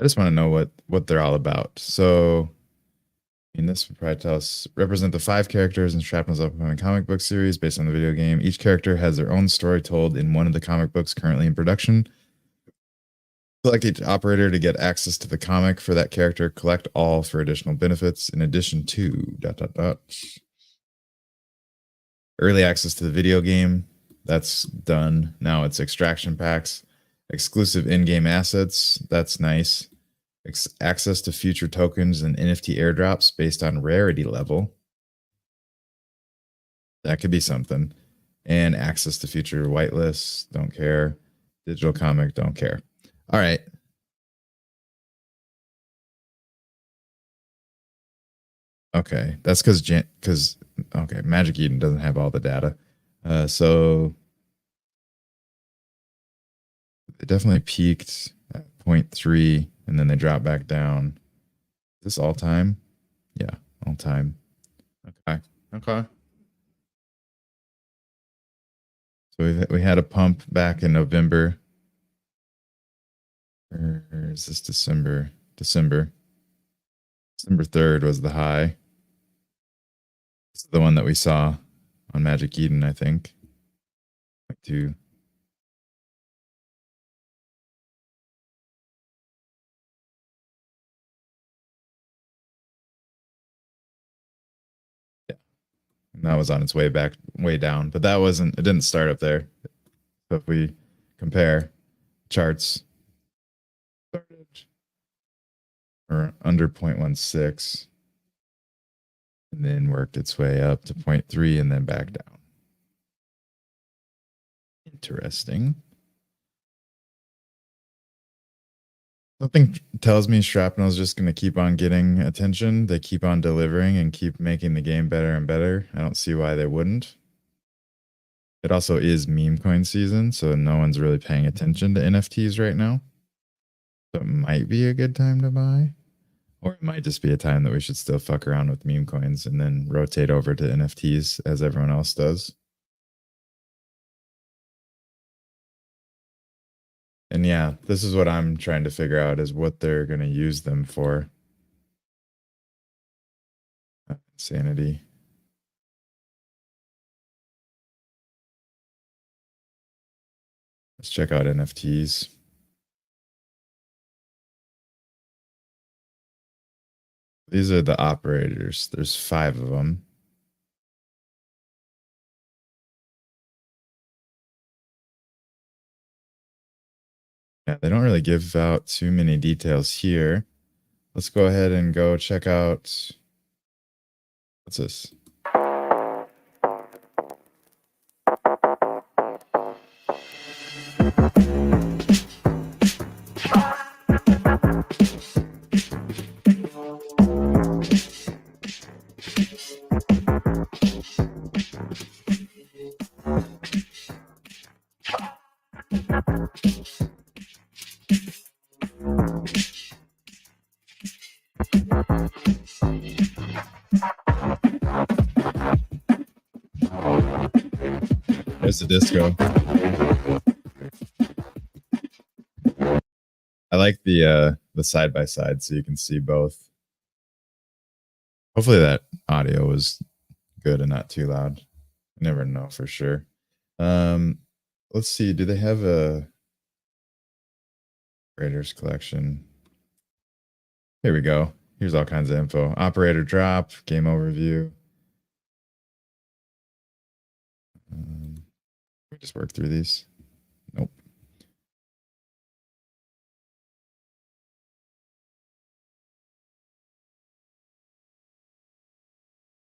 I just want to know what they're all about. So, I mean, this would probably tell us represent the 5 characters in Shrapnel's upcoming comic book series based on the video game. Each character has their own story told in one of the comic books currently in production. Select each operator to get access to the comic for that character. Collect all for additional benefits in addition to ... Early access to the video game. That's done. Now it's extraction packs. Exclusive in-game assets. That's nice. Access to future tokens and NFT airdrops based on rarity level. That could be something. And access to future whitelists. Don't care. Digital comic. Don't care. All right. Okay. That's because okay, Magic Eden doesn't have all the data. So it definitely peaked at 0.3 and then they dropped back down. Is this all time? Yeah, all time. Okay. So we had a pump back in November. Or is this December? December 3rd was the high. This is the one that we saw on Magic Eden, I think. Like to and that was on its way down, but it didn't start up there. So if we compare charts, started or under 0.16 and then worked its way up to 0.3 and then back down. Interesting. Something tells me Shrapnel is just going to keep on getting attention. They keep on delivering and keep making the game better and better. I don't see why they wouldn't. It also is meme coin season, so no one's really paying attention to NFTs right now. So it might be a good time to buy. Or it might just be a time that we should still fuck around with meme coins and then rotate over to NFTs as everyone else does. And yeah, this is what I'm trying to figure out is what they're going to use them for. Insanity. Let's check out NFTs. These are the operators. There's 5 of them. Yeah, they don't really give out too many details here. Let's go ahead and go check out. What's this? There's the disco. I like the side by side so you can see both. Hopefully that audio was good and not too loud. You never know for sure. Let's see. Do they have a operators collection? Here we go. Here's all kinds of info. Operator drop, game overview. We just work through these. Nope.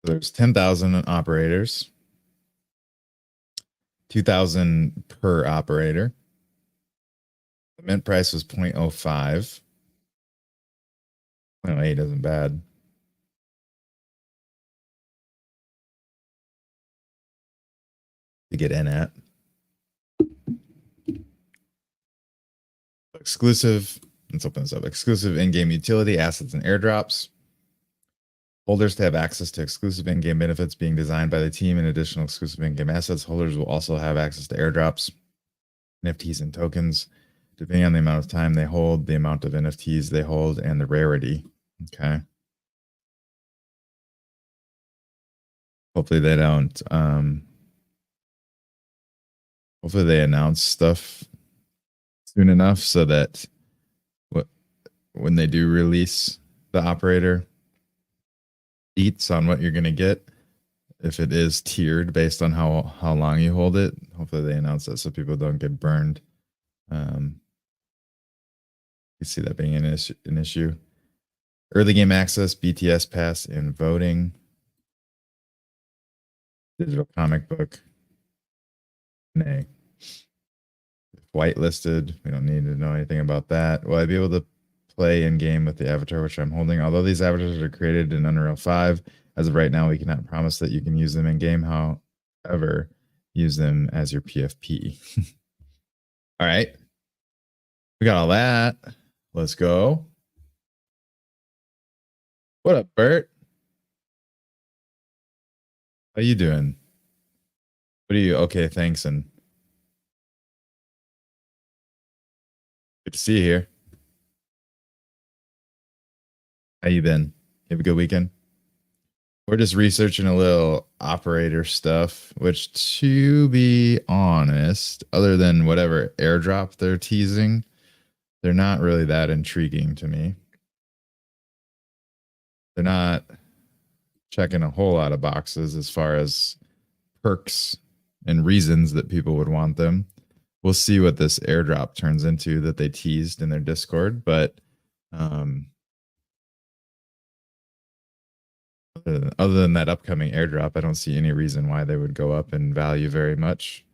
There's 10,000 operators. 2,000 per operator. The mint price was 0.05. 0.08 isn't bad. To get in at. Exclusive. Let's open this up. Exclusive in-game utility, assets, and airdrops. Holders to have access to exclusive in-game benefits being designed by the team and additional exclusive in-game assets. Holders will also have access to airdrops, NFTs, and tokens, depending on the amount of time they hold, the amount of NFTs they hold, and the rarity. Okay. Hopefully they don't. Hopefully they announce stuff soon enough so that when they do release the operator eats on what you're going to get, if it is tiered based on how long you hold it, hopefully they announce that so people don't get burned. You see that being an issue. Early game access, BTS pass, and voting. Digital comic book. Nay. Whitelisted. We don't need to know anything about that. Will I be able to play in game with the avatar which I'm holding? Although these avatars are created in Unreal 5, as of right now, we cannot promise that you can use them in game. However, use them as your PFP. All right. We got all that. Let's go. What up, Bert? How you doing? What are you? Okay, thanks. And good to see you here. How you been? You have a good weekend? We're just researching a little operator stuff, which, to be honest, other than whatever airdrop they're teasing, they're not really that intriguing to me. They're not checking a whole lot of boxes as far as perks and reasons that people would want them. We'll see what this airdrop turns into that they teased in their Discord, but other than that upcoming airdrop, I don't see any reason why they would go up in value very much.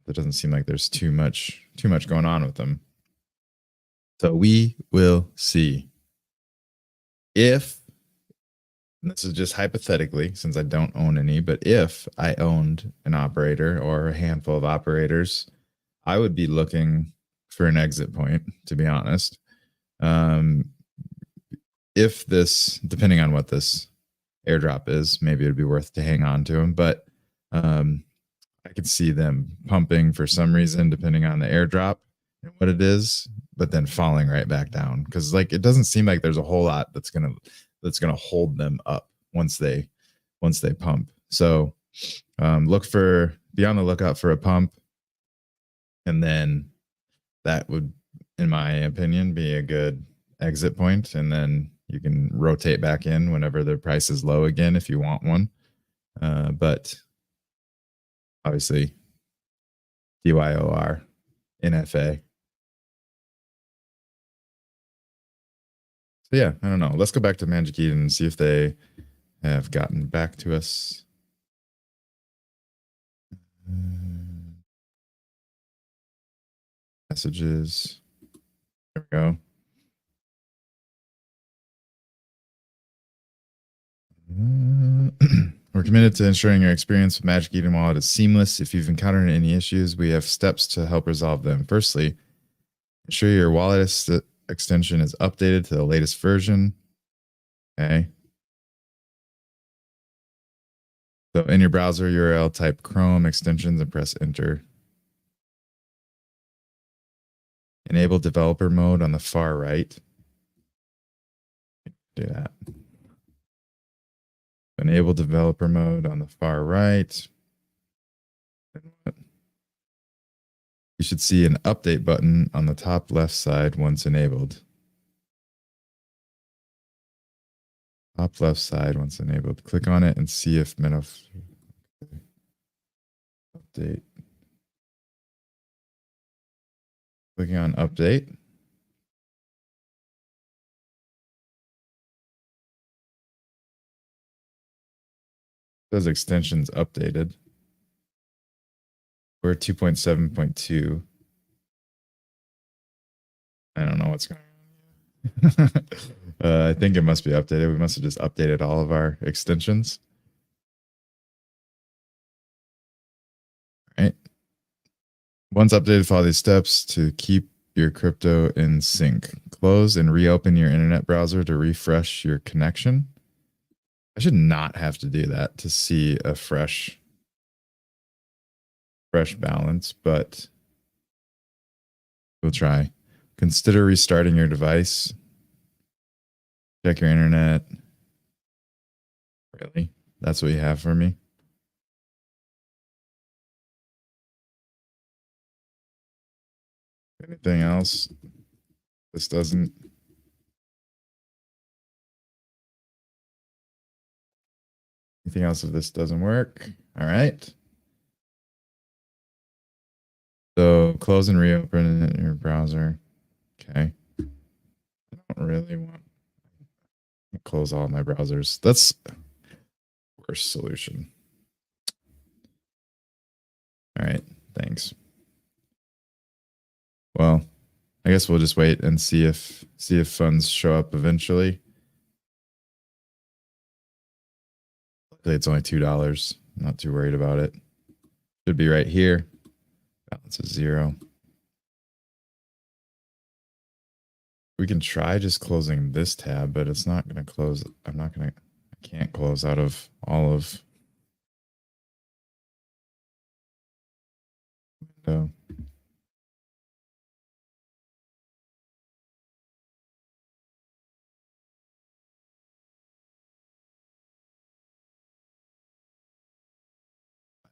It doesn't seem like there's too much going on with them. So we will see. If, and this is just hypothetically, since I don't own any, but if I owned an operator or a handful of operators, I would be looking for an exit point, to be honest. If if this, depending on what this airdrop is, maybe it'd be worth to hang on to them. But I could see them pumping for some reason, depending on the airdrop and what it is, but then falling right back down because like it doesn't seem like there's a whole lot that's gonna hold them up once they pump. So be on the lookout for a pump, and then that would, in my opinion, be a good exit point, and then you can rotate back in whenever the price is low again if you want one. But obviously, DYOR, NFA. So yeah, I don't know. Let's go back to Magic Eden and see if they have gotten back to us. Messages. There we go. We're committed to ensuring your experience with Magic Eden Wallet is seamless. If you've encountered any issues, we have steps to help resolve them. Firstly, ensure your wallet extension is updated to the latest version. Okay. So in your browser URL, type Chrome extensions and press enter. Enable developer mode on the far right. Do that. Enable developer mode on the far right. You should see an update button on the top left side once enabled. Top left side once enabled. Click on it and see if Metaverse update. Clicking on update. Those extensions updated. We're 2.7.2. I don't know what's going on. I think it must be updated. We must have just updated all of our extensions. All right. Once updated, follow these steps to keep your crypto in sync. Close and reopen your internet browser to refresh your connection. I should not have to do that to see a fresh balance, but we'll try. Consider restarting your device. Check your internet. Really? That's what you have for me? Anything else? This doesn't. Anything else if this doesn't work? All right. So close and reopen your browser. Okay. I don't really want to close all my browsers. That's the worst solution. All right. Thanks. Well, I guess we'll just wait and see if funds show up eventually. Luckily, it's only $2. I'm not too worried about it. Should be right here. Balance is 0. We can try just closing this tab, but it's not going to close. I can't close out of all of window.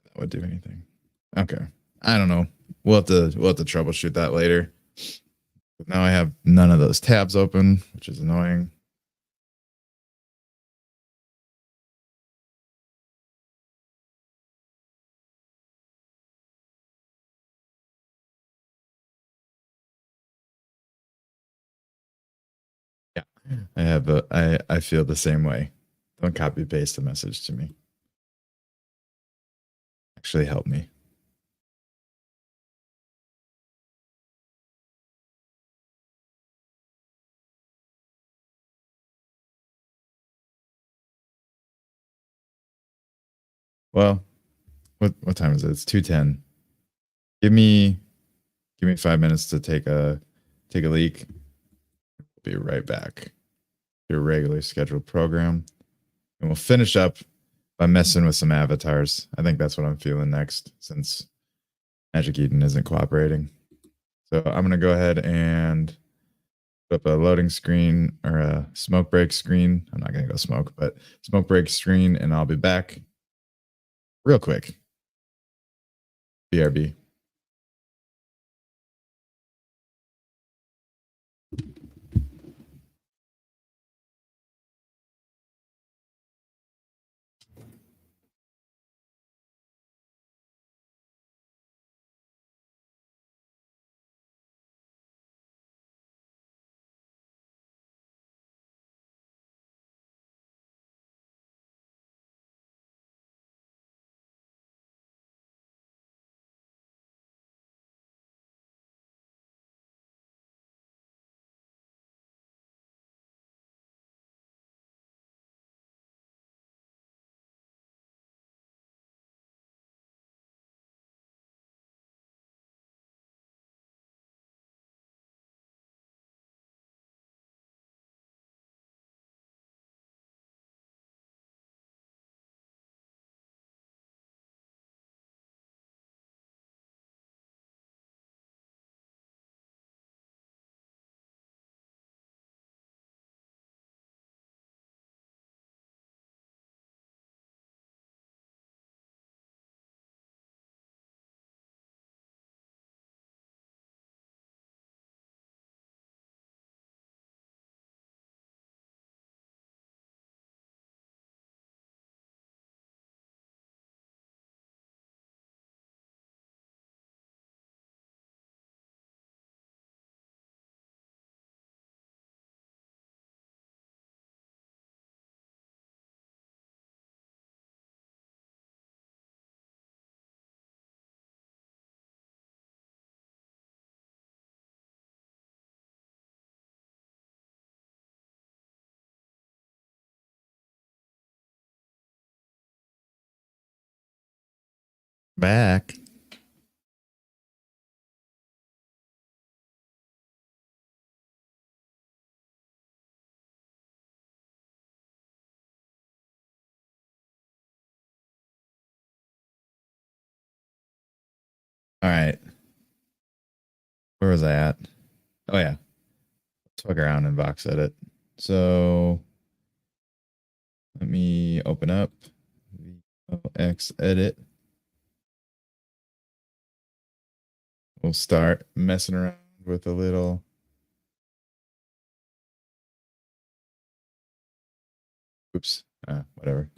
That would do anything. Okay. I don't know. We'll have to troubleshoot that later. But now I have none of those tabs open, which is annoying. Yeah. I have I feel the same way. Don't copy paste the message to me. Actually help me. Well, what time is it? It's 2:10. Give me 5 minutes to take a leak. Be right back. your regularly scheduled program. And we'll finish up by messing with some avatars. I think that's what I'm feeling next since Magic Eden isn't cooperating. So I'm going to go ahead and put up a loading screen or a smoke break screen. I'm not going to go smoke, but smoke break screen, and I'll be back real quick. BRB. Back. All right. Where was I at? Oh, yeah. Let's fuck around and box edit. So let me open up VOX edit. We'll start messing around with a little. Oops. Whatever.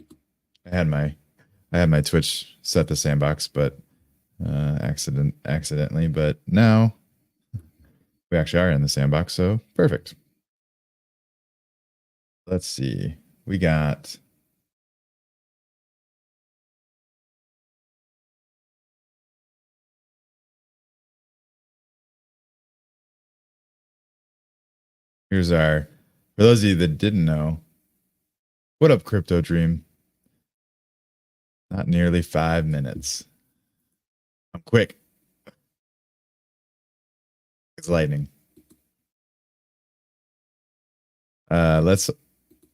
I had my Twitch set to sandbox, but accidentally. But now we actually are in the sandbox, so perfect. Let's see. We got here's our for those of you that didn't know, what up, Crypto Dream? Not nearly 5 minutes. I'm quick. It's lightning. Let's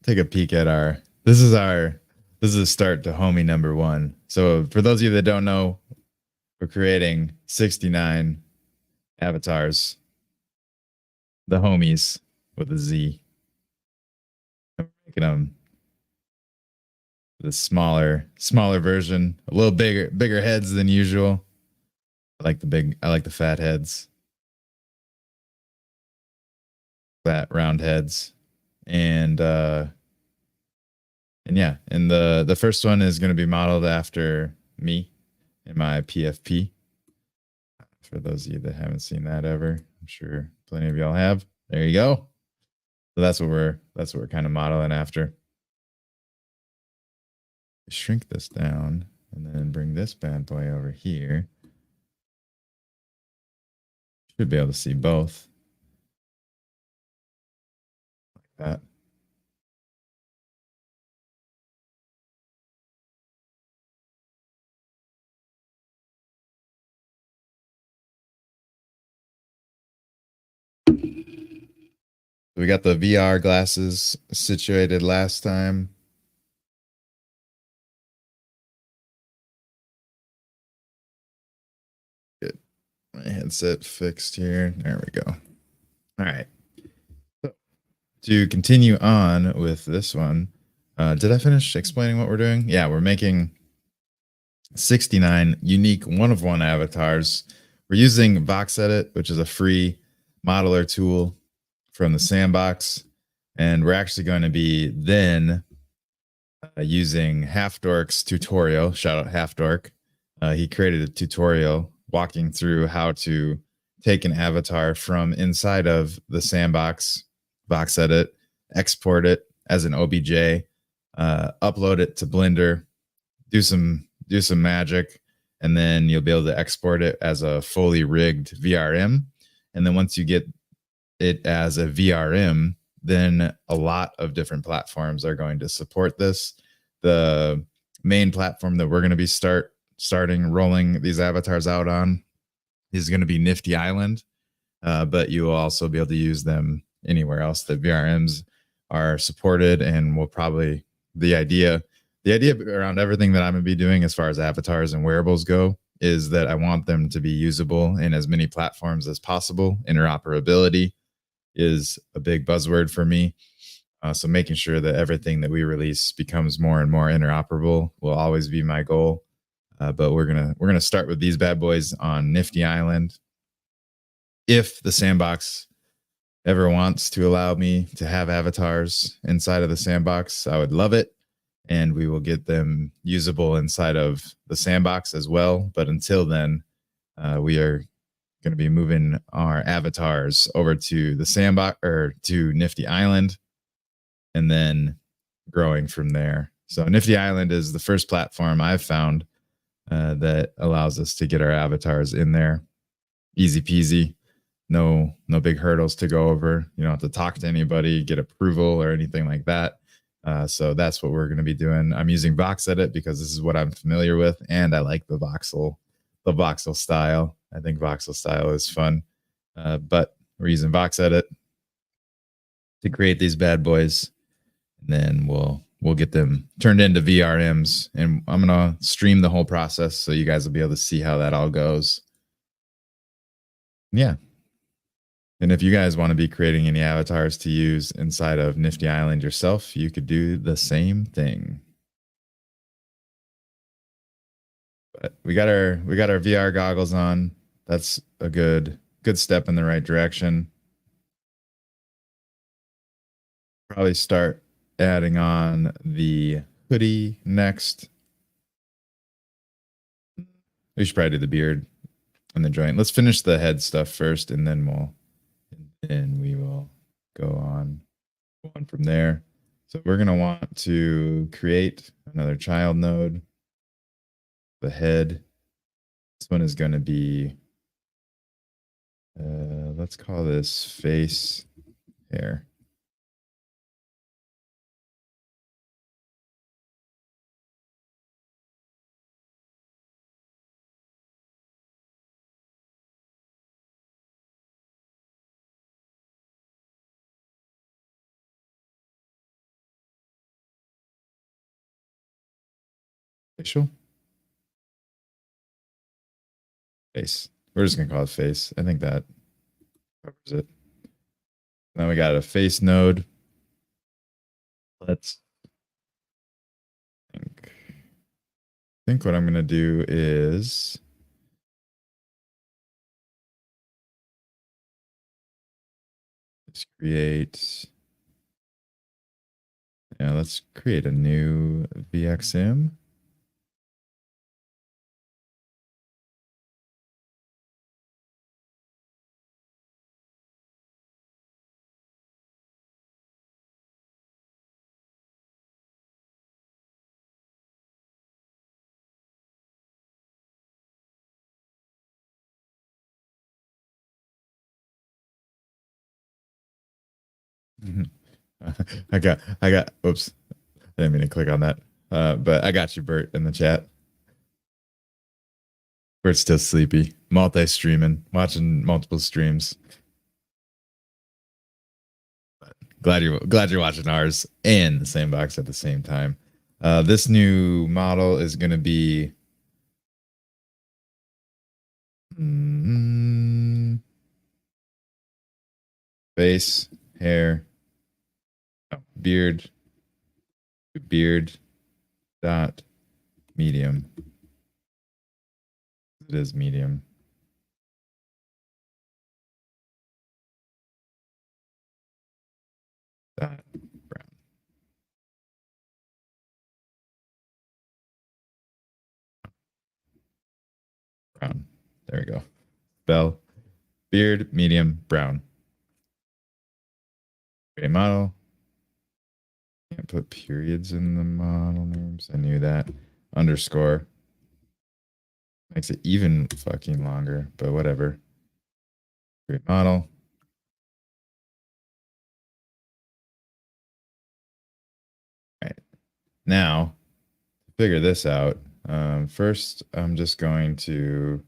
take a peek at our this is a start to homie number one. So for those of you that don't know, we're creating 69 avatars, the homies with a Z. I'm making them the smaller version, a little bigger heads than usual. I like the fat heads, fat round heads, and yeah, and the first one is going to be modeled after me in my PFP. For those of you that haven't seen that ever, I'm sure plenty of y'all have. There you go. So that's what we're kind of modeling after. Shrink this down and then bring this bad boy over here. Should be able to see both. Like that. We got the VR glasses situated last time. Get my headset fixed here. There we go. All right. So, to continue on with this one, did I finish explaining what we're doing? Yeah, we're making 69 unique one of one avatars. We're using Vox Edit, which is a free modeler tool from the sandbox. And we're actually going to be then using Half Dork's tutorial. Shout out Half Dork. He created a tutorial walking through how to take an avatar from inside of the sandbox, Vox Edit, export it as an OBJ, upload it to Blender, do some magic, and then you'll be able to export it as a fully rigged VRM. And then once you get it as a VRM, then a lot of different platforms are going to support this. The main platform that we're going to be starting rolling these avatars out on is going to be Nifty Island, but you will also be able to use them anywhere else that VRMs are supported. And we'll probably the idea around everything that I'm going to be doing as far as avatars and wearables go is that I want them to be usable in as many platforms as possible. Interoperability is a big buzzword for me. So making sure that everything that we release becomes more and more interoperable will always be my goal. But we're gonna start with these bad boys on Nifty Island. If the sandbox ever wants to allow me to have avatars inside of the sandbox, I would love it. And we will get them usable inside of the sandbox as well. But until then, we are going to be moving our avatars over to the sandbox or to Nifty Island and then growing from there. So Nifty Island is the first platform I've found that allows us to get our avatars in there. Easy peasy. No big hurdles to go over. You don't have to talk to anybody, get approval or anything like that. So that's what we're going to be doing. I'm using Vox Edit because this is what I'm familiar with, and I like the voxel style. I think voxel style is fun, but we're using Vox Edit to create these bad boys, and then we'll get them turned into VRMs, and I'm gonna stream the whole process so you guys will be able to see how that all goes. Yeah. And if you guys want to be creating any avatars to use inside of Nifty Island yourself, you could do the same thing. But we got our VR goggles on. That's a good step in the right direction. Probably start adding on the hoodie next. We should probably do the beard and the joint. Let's finish the head stuff first, and then we will go on from there. So we're going to want to create another child node. The head. This one is going to be, let's call this face hair. Facial. Face. We're just gonna call it face. I think that covers it. Then we got a face node. Let's think what I'm gonna do is let's create. Yeah, let's create a new VXM. I got oops. I didn't mean to click on that. But I got you, Bert, in the chat. Bert's still sleepy. Multi-streaming, watching multiple streams. But Glad you're watching ours and the same box at the same time. This new model is going to be face, hair, beard, dot medium. It is medium. Dot brown. Brown. There we go. Spell beard, medium, brown. Okay, model. Can't put periods in the model names. I knew that. Underscore. Makes it even fucking longer, but whatever. Create model. All right. Now, to figure this out, first I'm just going to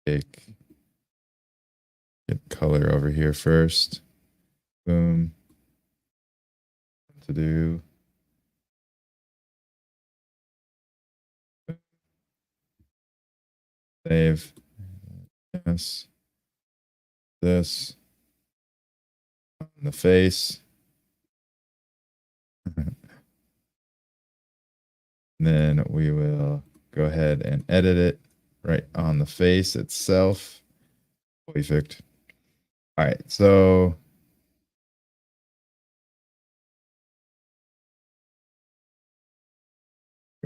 get color over here first. Boom. To do. Save. This. On the face. Then we will go ahead and edit it right on the face itself. Perfect. All right, so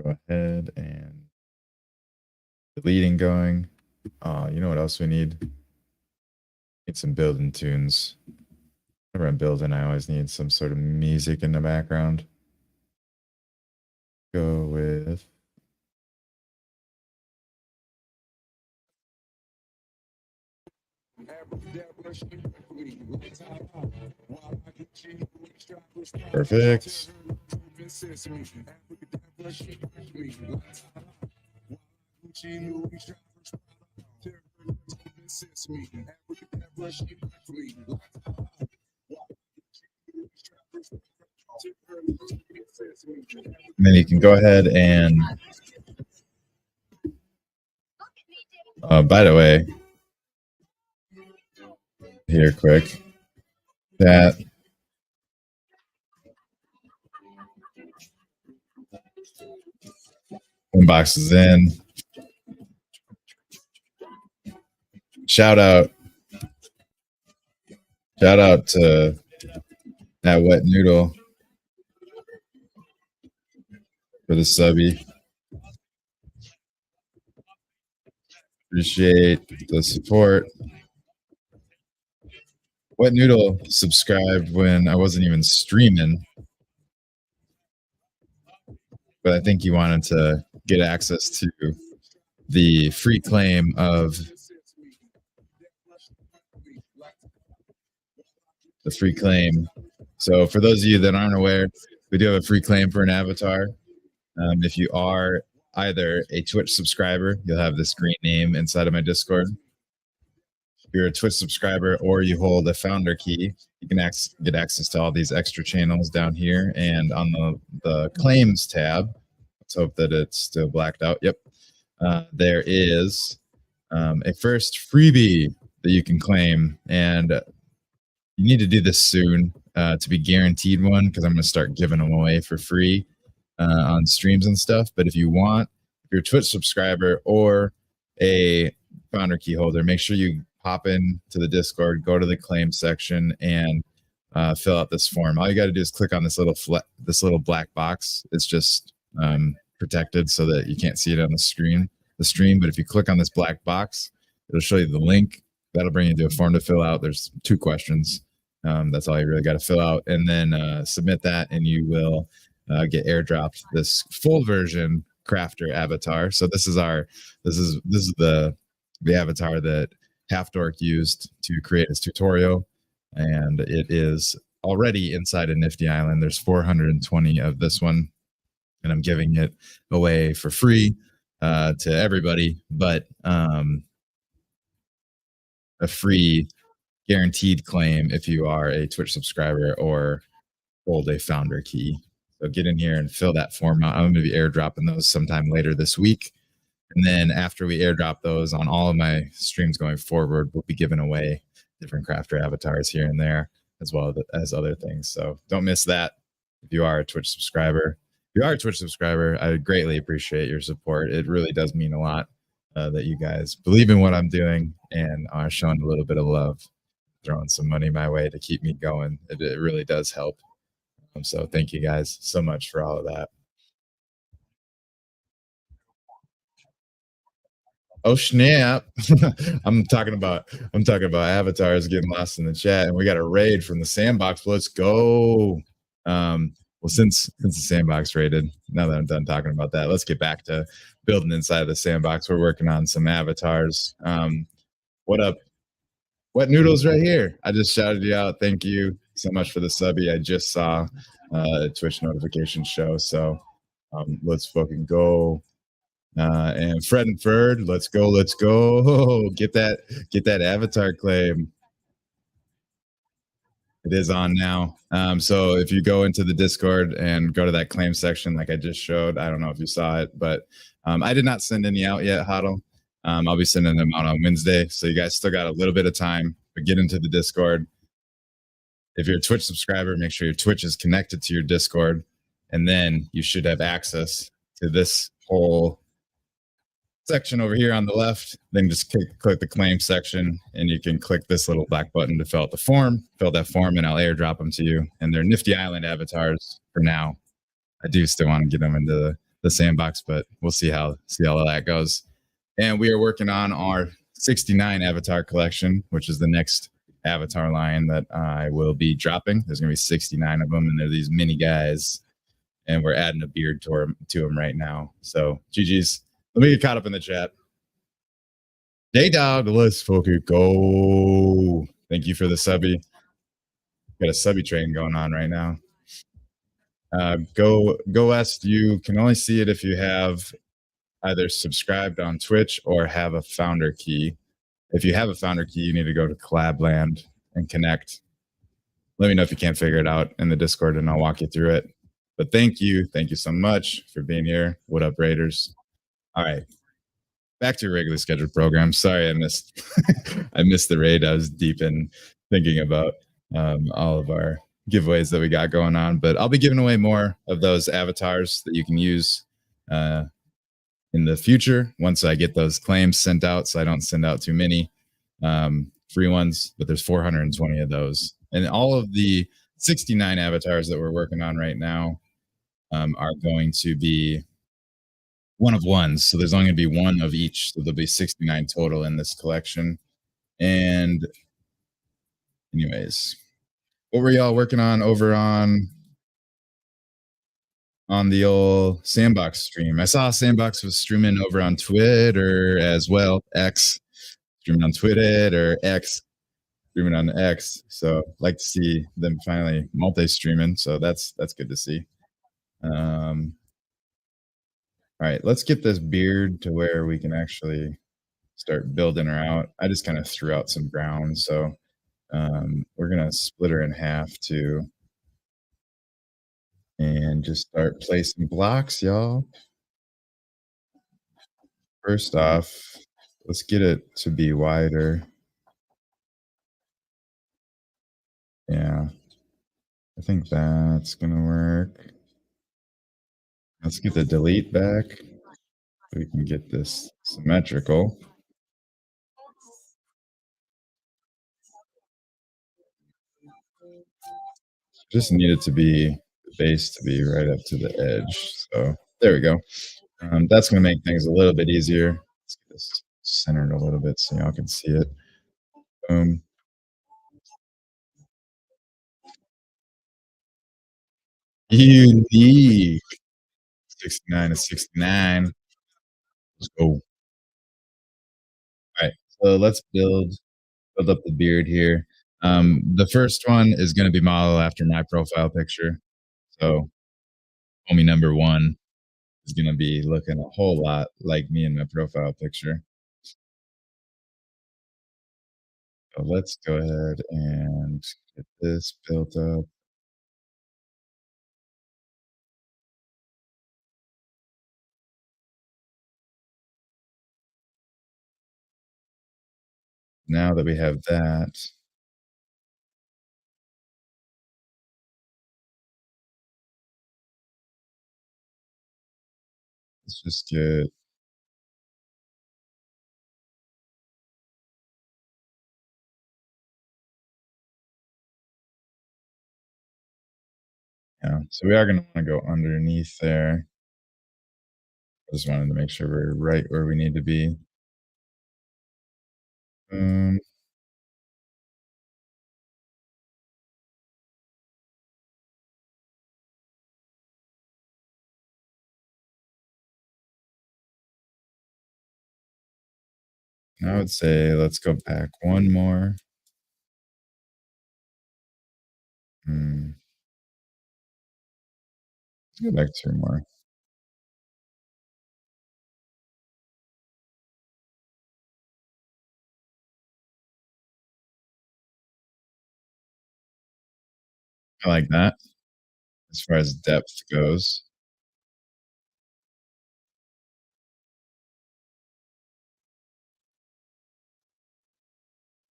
go ahead and deleting going. You know what else we need? Need some building tunes. Whenever I'm building, I always need some sort of music in the background. Go with perfect. And then you can go ahead and by the way, here quick, that inbox is in. Shout out to that wet noodle for the subby. Appreciate the support. Wet Noodle subscribed when I wasn't even streaming, but I think he wanted to get access to the free claim of the free claim. So for those of you that aren't aware, we do have a free claim for an avatar. If you are either a Twitch subscriber, you'll have this green name inside of my Discord. If you're a Twitch subscriber or you hold a founder key, you can get access to all these extra channels down here. And on the claims tab, let's hope that it's still blacked out. Yep. There is a first freebie that you can claim. And you need to do this soon to be guaranteed one, because I'm going to start giving them away for free on streams and stuff. But if you want, if you're a Twitch subscriber or a founder key holder, make sure you hop in to the Discord, go to the claim section, and fill out this form. All you got to do is click on this little black box. It's just protected so that you can't see it on the stream. But if you click on this black box, it'll show you the link. That'll bring you to a form to fill out. There's 2 questions. That's all you really got to fill out, and then submit that, and you will get airdropped this full version Krafter avatar. So this is the avatar that Half Dork used to create his tutorial, and it is already inside a Nifty Island. There's 420 of this one, and I'm giving it away for free to everybody. But a free guaranteed claim if you are a Twitch subscriber or hold a founder key. So get in here and fill that form out. I'm going to be airdropping those sometime later this week. And then after we airdrop those on all of my streams going forward, we'll be giving away different Krafter avatars here and there, as well as other things. So don't miss that if you are a Twitch subscriber. If you are a Twitch subscriber, I greatly appreciate your support. It really does mean a lot that you guys believe in what I'm doing and are showing a little bit of love, throwing some money my way to keep me going. It really does help. So thank you guys so much for all of that. Oh snap! I'm talking about avatars getting lost in the chat, and we got a raid from the sandbox. Let's go. Well, since the sandbox raided, now that I'm done talking about that, let's get back to building inside of the sandbox. We're working on some avatars. What up? Wet noodles right here. I just shouted you out. Thank you so much for the subby. I just saw a Twitch notification show. So let's fucking go. And Fred and Ferd, let's go, let's go. Get that avatar claim. It is on now. So if you go into the Discord and go to that claim section, like I just showed, I don't know if you saw it, but I did not send any out yet, Huddle. I'll be sending them out on Wednesday. So you guys still got a little bit of time, but get into the Discord. If you're a Twitch subscriber, make sure your Twitch is connected to your Discord, and then you should have access to this whole section over here on the left. Then just click the claim section, and you can click this little black button to fill out the form. Fill that form, and I'll airdrop them to you. And they're Nifty Island avatars for now. I do still want to get them into the sandbox, but we'll see how all of that goes. And we are working on our 69 avatar collection, which is the next avatar line that I will be dropping. There's going to be 69 of them, and they're these mini guys. And we're adding a beard to them right now. So GG's. Let me get caught up in the chat. J-Dog, let's fucking go. Thank you for the subby. Got a subby train going on right now. Go West. You can only see it if you have either subscribed on Twitch or have a founder key. If you have a founder key, you need to go to Collabland and connect. Let me know if you can't figure it out in the Discord, and I'll walk you through it. But thank you so much for being here. What up, Raiders? All right, back to your regular scheduled program. Sorry, I missed I missed the raid. I was deep in thinking about all of our giveaways that we got going on, but I'll be giving away more of those avatars that you can use in the future once I get those claims sent out, so I don't send out too many free ones. But there's 420 of those, and all of the 69 avatars that we're working on right now are going to be one of ones. So there's only going to be one of each. So there'll be 69 total in this collection. And anyways, what were y'all working on over on the old Sandbox stream? I saw Sandbox was streaming over on Twitter as well. X, streaming on Twitter, or X, streaming on X. So like to see them finally multi-streaming. So that's good to see. All right, let's get this beard to where we can actually start building her out. I just kind of threw out some ground, so we're gonna split her in half too, and just start placing blocks, y'all. First off, let's get it to be wider. Yeah, I think that's gonna work. Let's get the delete back so we can get this symmetrical. Just need it to be the base to be right up to the edge. So there we go. That's going to make things a little bit easier. Let's get this centered a little bit so y'all can see it. Boom. Unique. 69 to 69. Let's go. All right. So let's build up the beard here. The first one is going to be modeled after my profile picture. So homie number one is going to be looking a whole lot like me in my profile picture. So let's go ahead and get this built up. Now that we have that, let's just get, yeah. So we are going to want to go underneath there. I just wanted to make sure we're right where we need to be. Um, I would say let's go back one more. Hmm, let's go back two more. I like that as far as depth goes.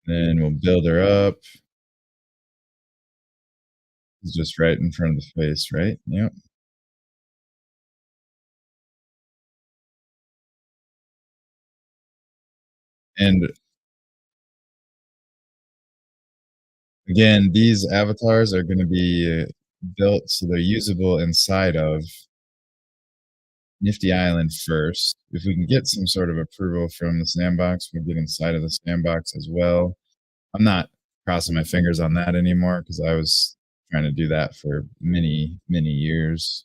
Then we'll build her up. It's just right in front of the face, right? Yep. And again, these avatars are going to be built so they're usable inside of Nifty Island first. If we can get some sort of approval from the sandbox, we'll get inside of the sandbox as well. I'm not crossing my fingers on that anymore because I was trying to do that for many, many years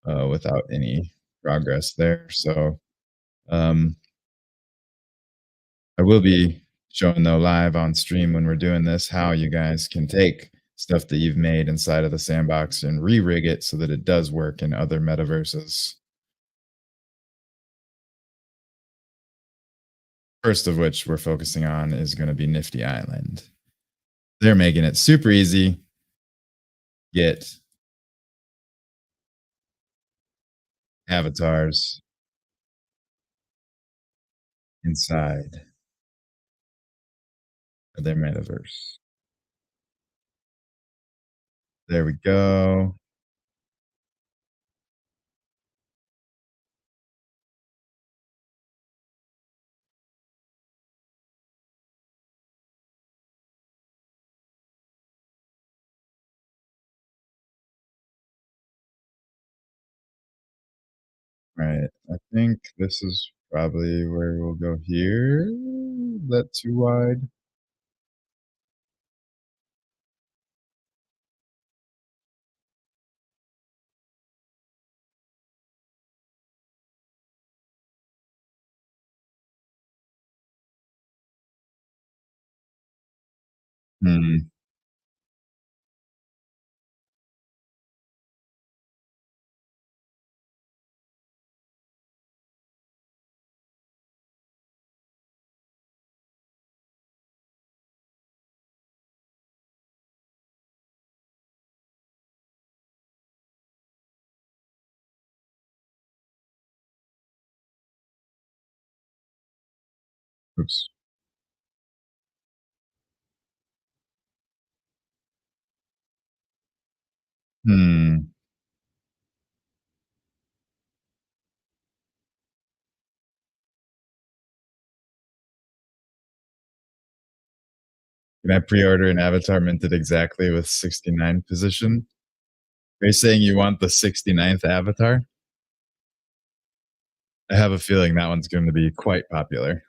without any progress there. So um, I will be showing though live on stream when we're doing this how you guys can take stuff that you've made inside of the sandbox and re-rig it so that it does work in other metaverses. First of which we're focusing on is going to be Nifty Island. They're making it super easy. Get avatars inside of their metaverse. There we go. Right. I think this is probably where we'll go here. Is that too wide? Hmm. Oops. Hmm. Can I pre-order an avatar minted exactly with 69 position? Are you saying you want the 69th avatar? I have a feeling that one's going to be quite popular.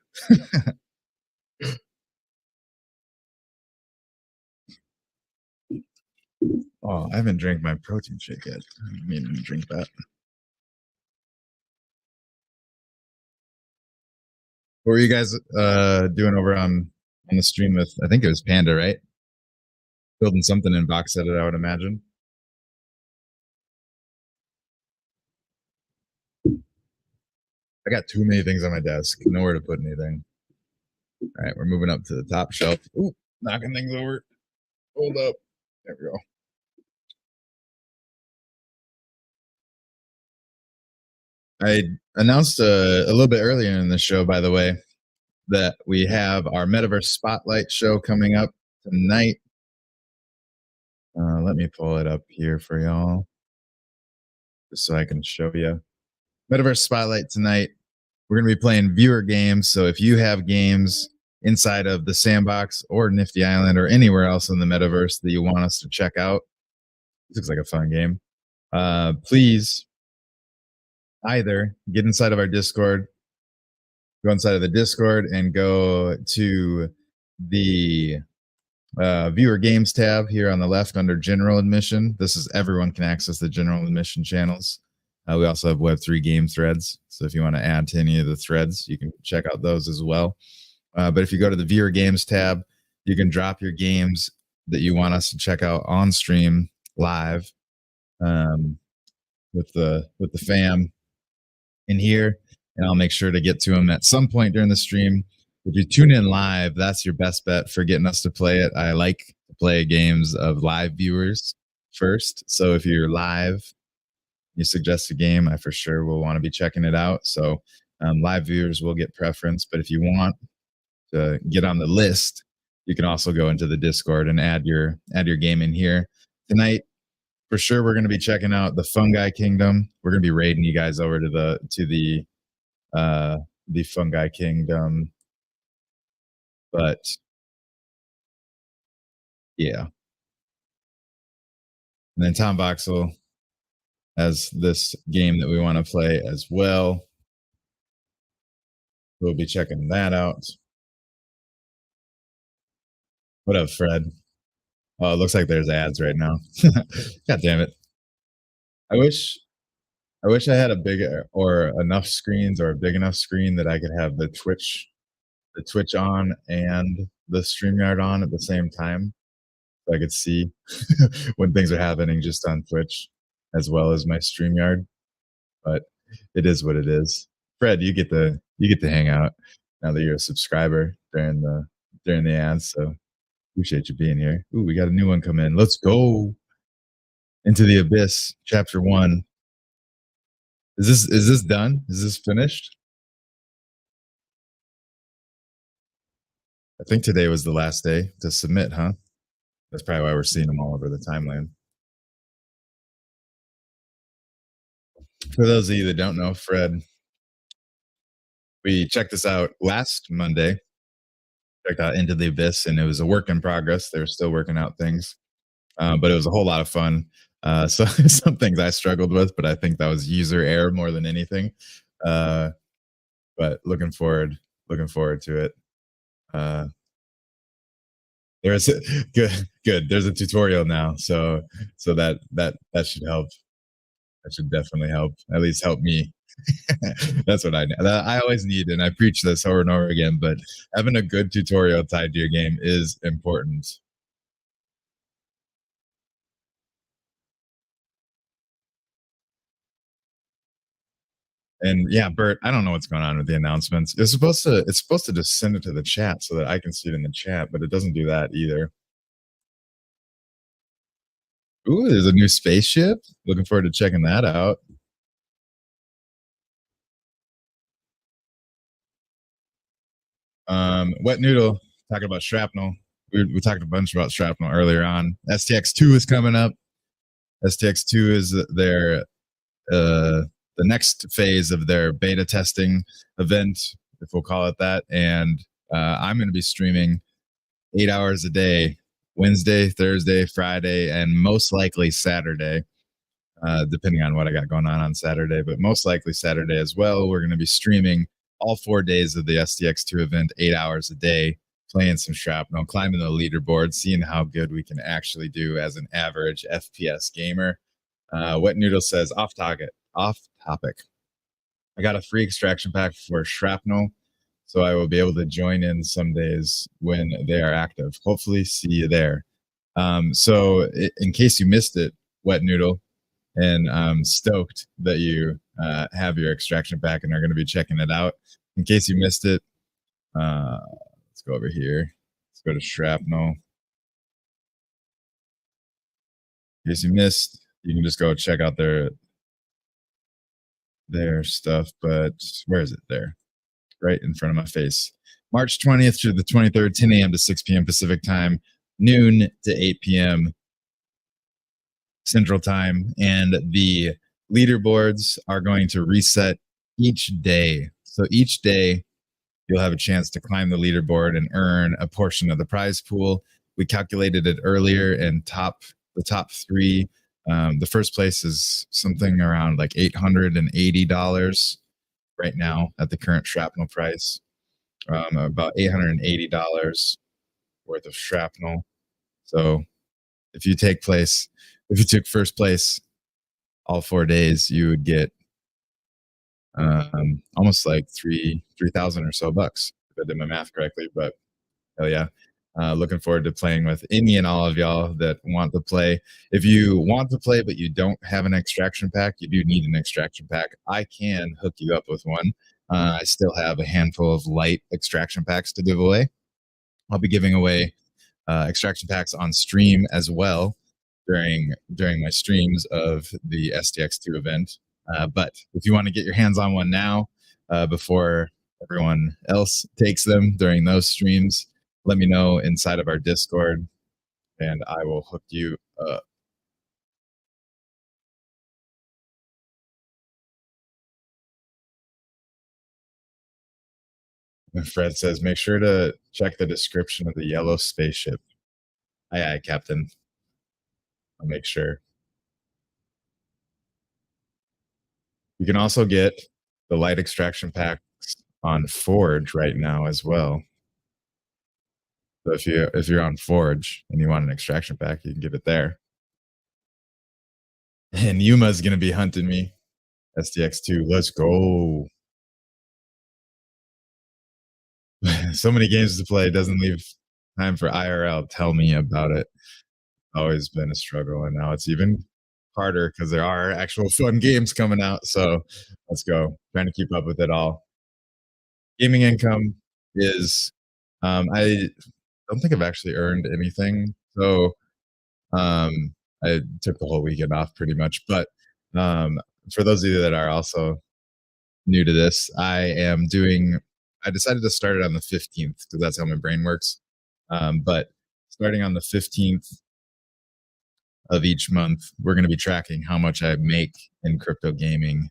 Oh, I haven't drank my protein shake yet. I need to drink that. What were you guys doing over on the stream with? I think it was Panda, right? Building something in box edit, I would imagine. I got too many things on my desk. Nowhere to put anything. All right, we're moving up to the top shelf. Ooh, knocking things over. Hold up. There we go. I announced a little bit earlier in the show, by the way, that we have our Metaverse Spotlight show coming up tonight. Let me pull it up here for y'all, just so I can show you. Metaverse Spotlight tonight. We're going to be playing viewer games. So if you have games inside of the Sandbox or Nifty Island or anywhere else in the Metaverse that you want us to check out, this looks like a fun game. Please either get inside of our Discord, go inside of the Discord and go to the viewer games tab here on the left under general admission. This is everyone can access the general admission channels. We also have Web3 game threads. So if you want to add to any of the threads, you can check out those as well. But if you go to the viewer games tab, you can drop your games that you want us to check out on stream live with the fam in here, and I'll make sure to get to them at some point during the stream. If you tune in live, that's your best bet for getting us to play it. I like to play games of live viewers first. So if you're live, you suggest a game, I for sure will want to be checking it out. So live viewers will get preference, but if you want to get on the list, you can also go into the Discord and add your game in here. Tonight, for sure, we're going to be checking out the Fungi Kingdom. We're going to be raiding you guys over to the Fungi Kingdom. But yeah. And then Tom Voxel has this game that we want to play as well. We'll be checking that out. What up, Fred? Oh, it looks like there's ads right now. God damn it. I wish I had a big or enough screens or a big enough screen that I could have the Twitch on and the StreamYard on at the same time. So I could see when things are happening just on Twitch as well as my StreamYard. But it is what it is. Fred, you get to hang out now that you're a subscriber during the ads. So appreciate you being here. Ooh, we got a new one come in. Let's go. Into the Abyss, Chapter 1. Is this done? Is this finished? I think today was the last day to submit, huh? That's probably why we're seeing them all over the timeline. For those of you that don't know, Fred, we checked this out last Monday. Checked out Into the Abyss, and it was a work in progress. They were still working out things, but it was a whole lot of fun. So some things I struggled with, but I think that was user error more than anything. But looking forward to it. There's good. There's a tutorial now, so that should help. That should definitely help. At least help me. That's what I always need, and I preach this over and over again. But having a good tutorial tied to your game is important. And yeah, Bert, I don't know what's going on with the announcements. It's supposed to just send it to the chat so that I can see it in the chat, but it doesn't do that either. Ooh, there's a new spaceship. Looking forward to checking that out. Wet Noodle talking about shrapnel. We talked a bunch about shrapnel earlier on. STX2 is coming up. STX2 is their the next phase of their beta testing event, if we'll call it that. And I'm going to be streaming 8 hours a day, Wednesday, Thursday, Friday, and most likely Saturday, depending on what I got going on Saturday, but most likely Saturday as well. We're going to be streaming all 4 days of the STX2 event, 8 hours a day, playing some shrapnel, climbing the leaderboard, seeing how good we can actually do as an average FPS gamer. Wet Noodle says, off topic. I got a free extraction pack for shrapnel, so I will be able to join in some days when they are active. Hopefully see you there. So in case you missed it, Wet Noodle, and I'm stoked that you have your extraction pack and are going to be checking it out. In case you missed it, let's Let's go over here. Let's go to Shrapnel. In case you missed, you can just go check out their stuff. But where is it? There, right in front of my face. March 20th to the 23rd, 10 a.m. to 6 p.m. Pacific time, noon to 8 p.m. Central time, and the leaderboards are going to reset each day. So each day you'll have a chance to climb the leaderboard and earn a portion of the prize pool. We calculated it earlier, and the top three. The first place is something around like $880 right now at the current shrapnel price. About $880 worth of shrapnel. So if you took first place all 4 days, you would get almost like 3,000 or so bucks if I did my math correctly. But hell yeah. Looking forward to playing with any and all of y'all that want to play. If you want to play but you don't have an extraction pack, you do need an extraction pack. I can hook you up with one. I still have a handful of light extraction packs to give away. I'll be giving away extraction packs on stream as well during my streams of the STX2 event. But if you want to get your hands on one now, before everyone else takes them during those streams, let me know inside of our Discord, and I will hook you up. And Fred says, make sure to check the description of the yellow spaceship. Aye, aye, Captain. I'll make sure. You can also get the light extraction packs on Forge right now as well. So if you're on Forge and you want an extraction pack, you can get it there. And Yuma's gonna be hunting me. STX2, let's go. So many games to play, doesn't leave time for IRL. Tell me about it. Always been a struggle, and now it's even harder because there are actual fun games coming out. So let's go. Trying to keep up with it all. Gaming income is I don't think I've actually earned anything. So I took the whole weekend off pretty much. But for those of you that are also new to this, I decided to start it on the 15th because that's how my brain works. But starting on the 15th of each month, we're going to be tracking how much I make in crypto gaming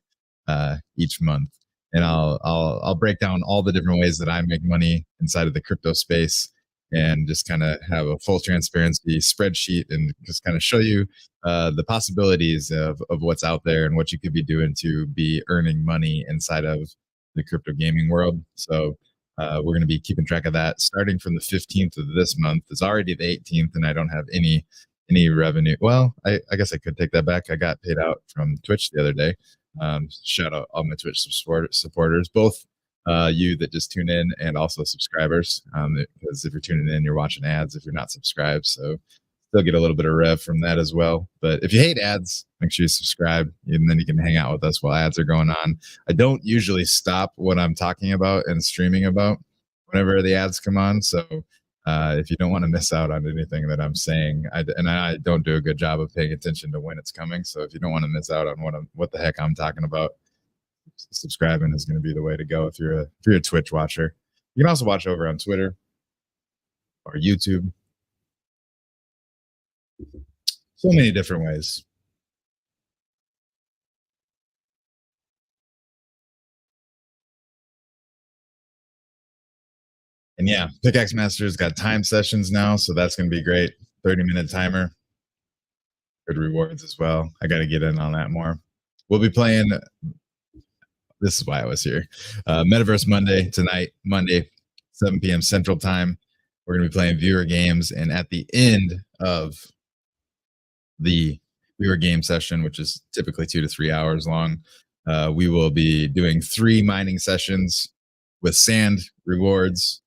each month. And I'll break down all the different ways that I make money inside of the crypto space, and just kind of have a full transparency spreadsheet and just kind of show you the possibilities of what's out there and what you could be doing to be earning money inside of the crypto gaming world. So we're going to be keeping track of that starting from the 15th of this month. It's already the 18th, and I don't have any revenue. Well, I guess I could take that back. I got paid out from Twitch the other day. Shout out all my Twitch supporters, both you that just tune in and also subscribers. Because if you're tuning in, you're watching ads if you're not subscribed. So still get a little bit of rev from that as well. But if you hate ads, make sure you subscribe, and then you can hang out with us while ads are going on. I don't usually stop what I'm talking about and streaming about whenever the ads come on. So if you don't want to miss out on anything that I'm saying, I don't do a good job of paying attention to when it's coming. So if you don't want to miss out on what the heck I'm talking about, subscribing is going to be the way to go if you're a Twitch watcher. You can also watch over on Twitter or YouTube. So many different ways. And yeah, Pickaxe Master's got time sessions now, so that's going to be great. 30-minute timer. Good rewards as well. I got to get in on that more. We'll be playing. This is why I was here. Metaverse Monday tonight, Monday, 7 p.m. Central Time. We're going to be playing viewer games, and at the end of the viewer game session, which is typically 2 to 3 hours long, we will be doing 3 mining sessions with sand rewards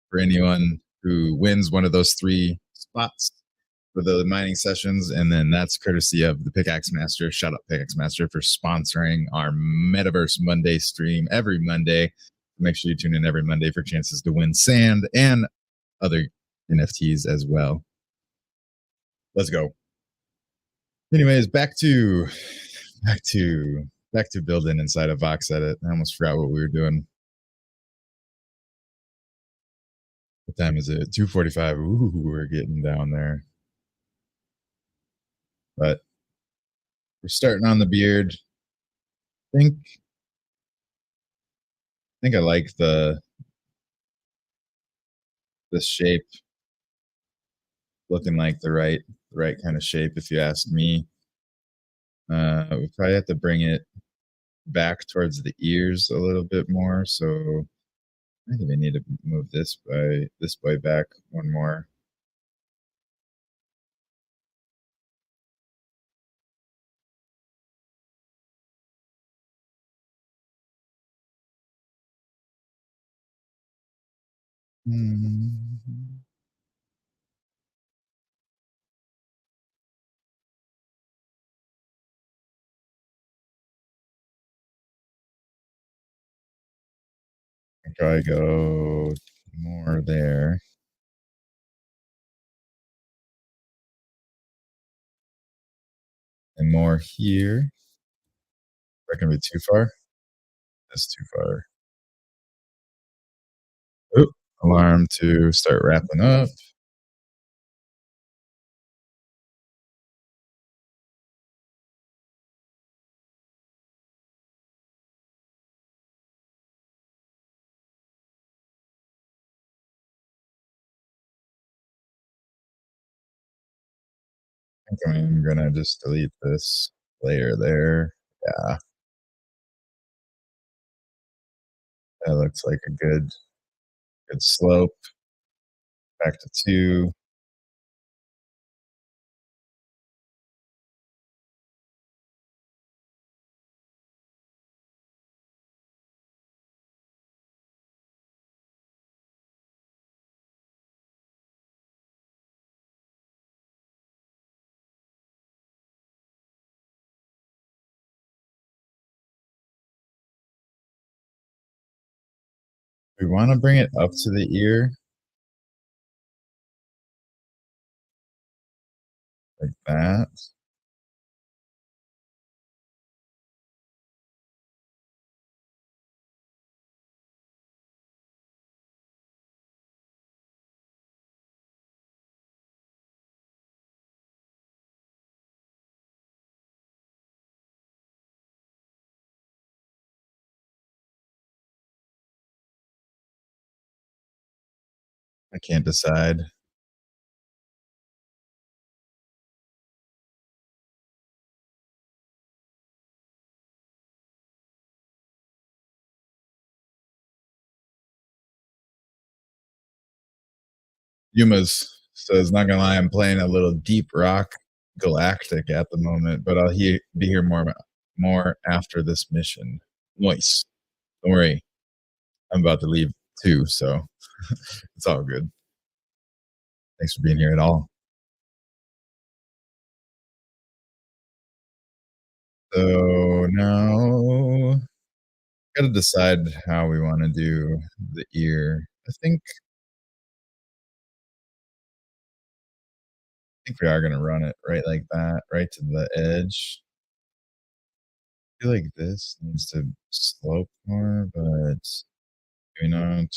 for anyone who wins one of those 3 spots for the mining sessions. And then that's courtesy of the Pickaxe Master. Shout out Pickaxe Master for sponsoring our Metaverse Monday stream every Monday. Make sure you tune in every Monday for chances to win sand and other NFTs as well. Let's go. Anyways, back to building inside of Vox Edit. I almost forgot what we were doing. What time is it? 2:45. Ooh, we're getting down there. But we're starting on the beard. I think I like the shape looking like the right kind of shape if you ask me. We probably have to bring it back towards the ears a little bit more. So I think we need to move this way back one more. Mm, I'll probably go more there and more here. That can be too far. That's too far. Oop, alarm to start wrapping up. I think I'm gonna just delete this layer there. Yeah, that looks like a good slope. Back to two. We want to bring it up to the ear like that. I can't decide. Yuma's says, "Not gonna lie, I'm playing a little deep rock galactic at the moment, but I'll be here more after this mission." Nice. Don't worry, I'm about to leave too, so it's all good. Thanks for being here at all. So now, gotta decide how we want to do the ear. I think we are gonna run it right like that, right to the edge. I feel like this needs to slope more, but maybe not.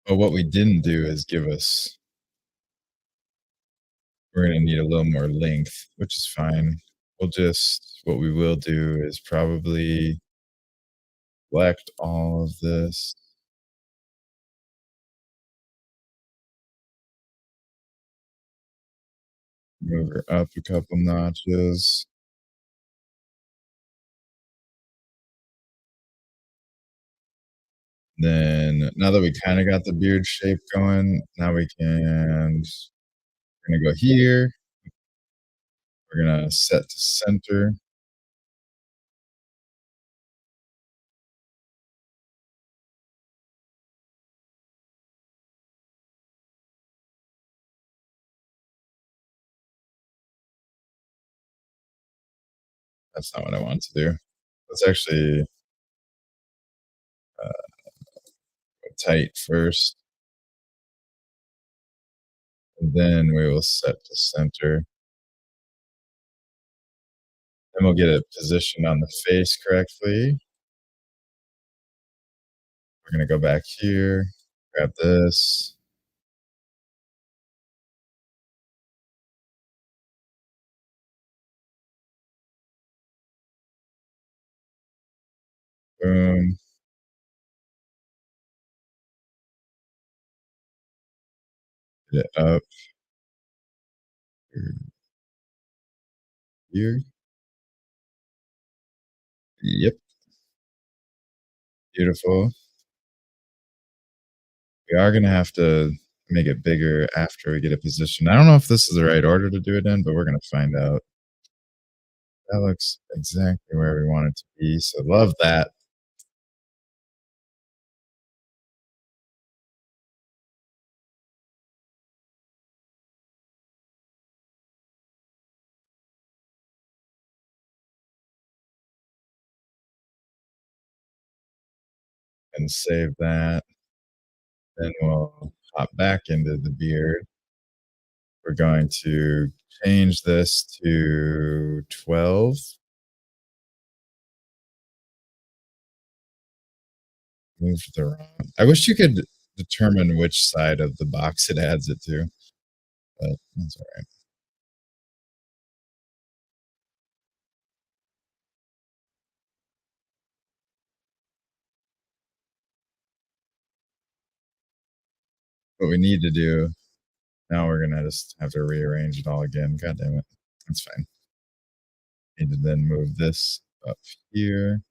But what we didn't do is give us we're gonna need a little more length, which is fine. What we will do is probably select all of this, move her up a couple notches. Then now that we kind of got the beard shape going, now we're gonna go here. We're gonna set to center. That's not what I want to do. Let's actually tight first, and then we will set to center. Then we'll get it positioned on the face correctly. We're gonna go back here, grab this, boom, get it up here. Yep, beautiful. We are gonna have to make it bigger after we get it positioned. I don't know if this is the right order to do it in, but we're gonna find out. That looks exactly where we want it to be, so love that. And save that. Then we'll hop back into the beard. We're going to change this to 12. Move the wrong. I wish you could determine which side of the box it adds it to, but that's all right. What we need to do now, we're gonna just have to rearrange it all again. God damn it. That's fine. Need to then move this up here.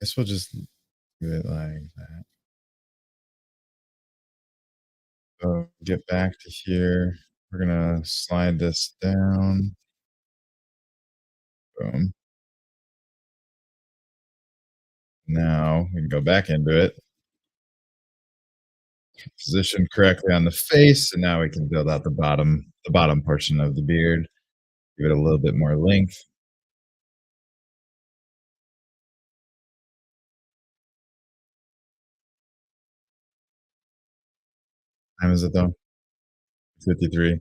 Guess we'll just do it like that. So get back to here. We're gonna slide this down. Boom. Now we can go back into it, position correctly on the face, and now we can build out the bottom portion of the beard, give it a little bit more length. Time is it though? 53.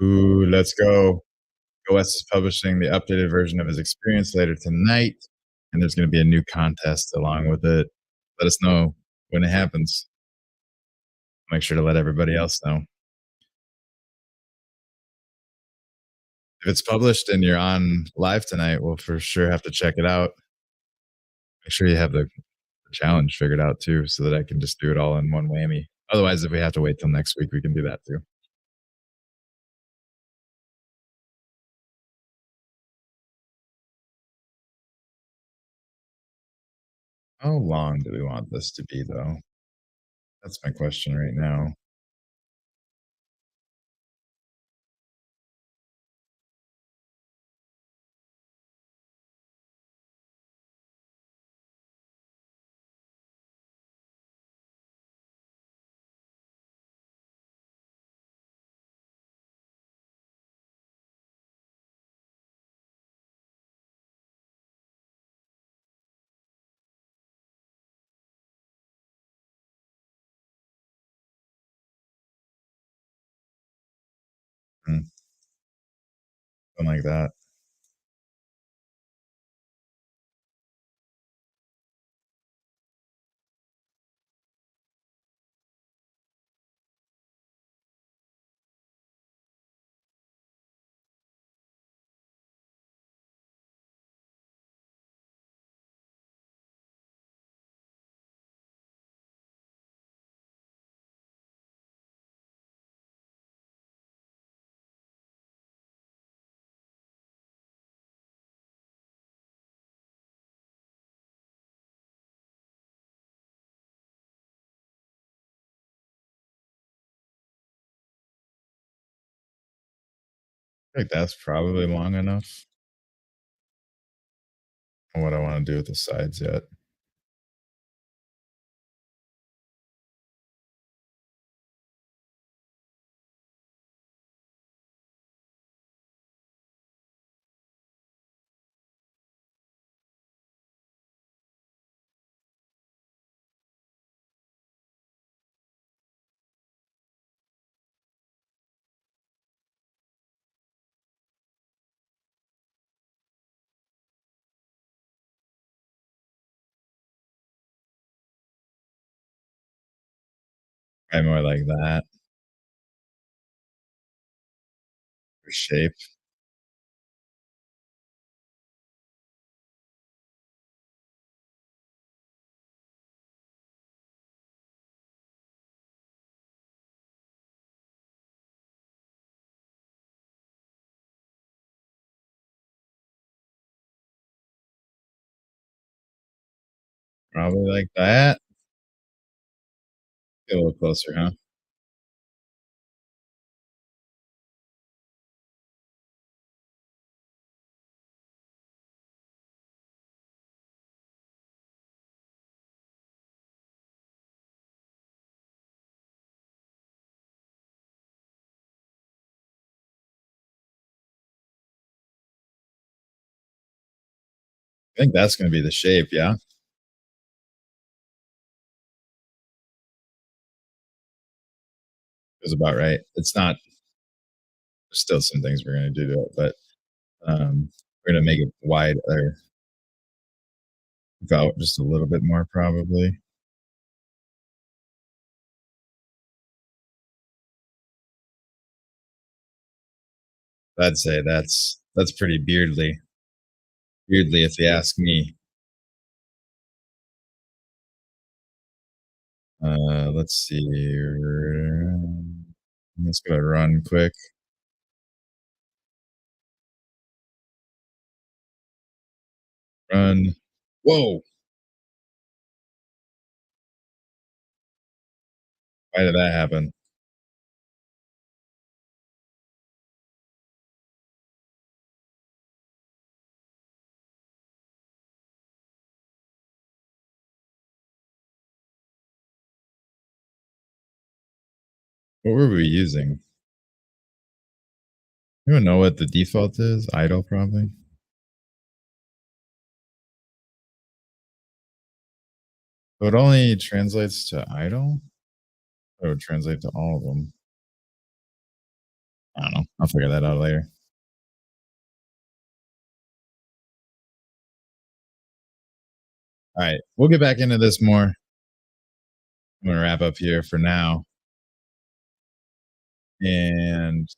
Ooh, let's go. OS is publishing the updated version of his experience later tonight, and there's going to be a new contest along with it. Let us know when it happens. Make sure to let everybody else know. If it's published and you're on live tonight, we'll for sure have to check it out. Make sure you have the challenge figured out too, so that I can just do it all in one whammy. Otherwise, if we have to wait till next week, we can do that too. How long do we want this to be, though? That's my question right now. Mm, something like that. I think that's probably long enough on what I want to do with the sides yet. I more like that for shape. Probably like that. Get a little closer, huh? I think that's gonna be the shape, yeah? It was about right. It's not there's still some things we're gonna do to it, but, we're gonna make it wide or out just a little bit more probably. I'd say that's pretty beardly if you ask me. Let's see here. Let's go run quick. Run. Whoa! Why did that happen? What were we using? You don't know what the default is? Idle, probably. So it only translates to idle? Or it would translate to all of them. I don't know. I'll figure that out later. All right, we'll get back into this more. I'm gonna wrap up here for now. And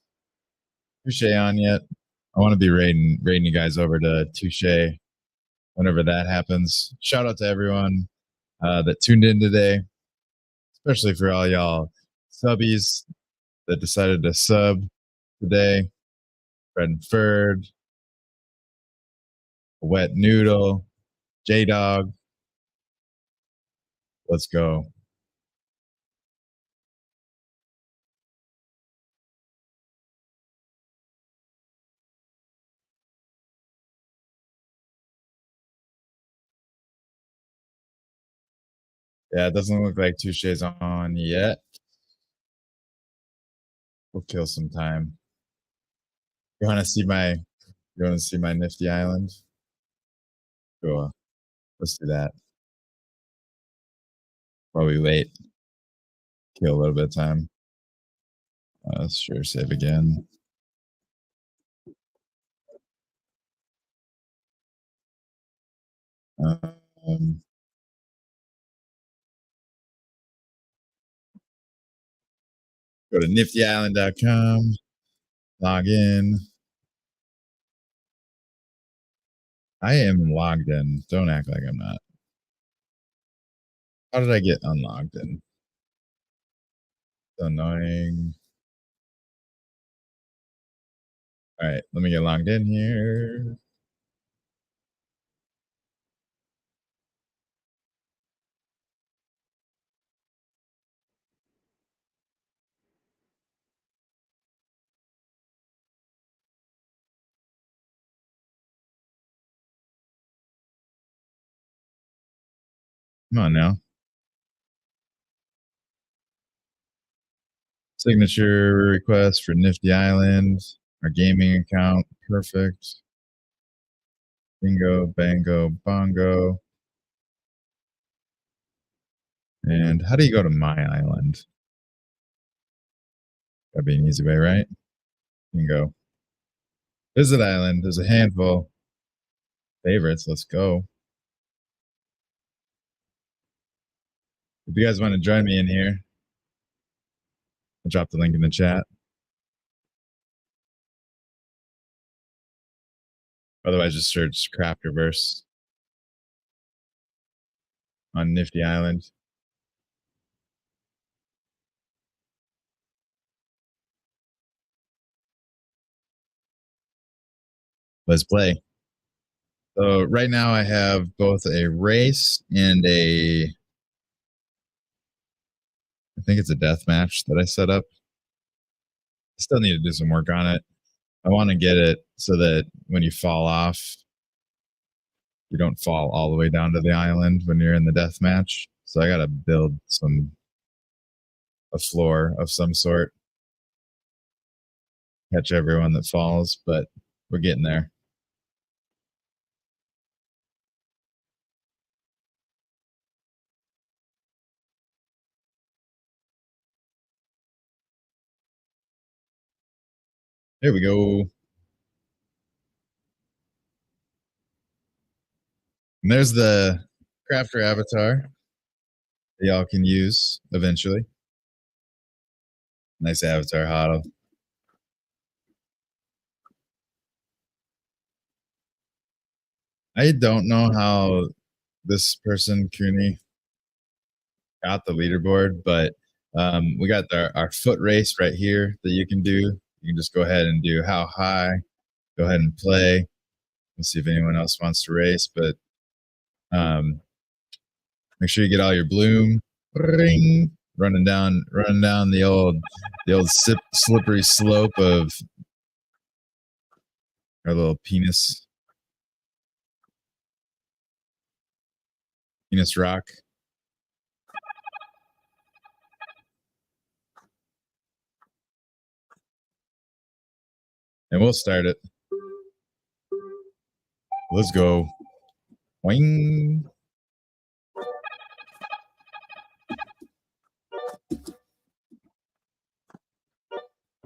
Touche on yet? I want to be raiding you guys over to Touche whenever that happens. Shout out to everyone that tuned in today, especially for all y'all subbies that decided to sub today. Fred and Ferd, Wet Noodle, J Dog. Let's go. Yeah, it doesn't look like Touche's on yet. We'll kill some time. You want to see my? You want to see my nifty island? Cool. Let's do that while we wait. Kill a little bit of time. Sure, save again. Um, Go to niftyisland.com, log in. I am logged in. Don't act like I'm not. How did I get unlogged in? So annoying. All right, let me get logged in here. Come on now. Signature request for Nifty Island. Our gaming account. Perfect. Bingo, bango, bongo. And how do you go to my island? That'd be an easy way, right? Bingo. Visit island. There's a handful. Favorites. Let's go. If you guys want to join me in here, I'll drop the link in the chat. Otherwise, just search Krafterverse on Nifty Island. Let's play. So right now I have both a race and I think it's a death match that I set up. I still need to do some work on it. I want to get it so that when you fall off, you don't fall all the way down to the island when you're in the death match. So I got to build a floor of some sort, catch everyone that falls, but we're getting there. Here we go. And there's the Krafter avatar that y'all can use eventually. Nice avatar, Huddle. I don't know how this person, Cooney, got the leaderboard, but we got our foot race right here that you can do. You can just go ahead and do how high, go ahead and play. Let's see if anyone else wants to race, but make sure you get all your bloom. Ring, running down the old slippery slope of our little penis rock. And we'll start it. Let's go. Wing.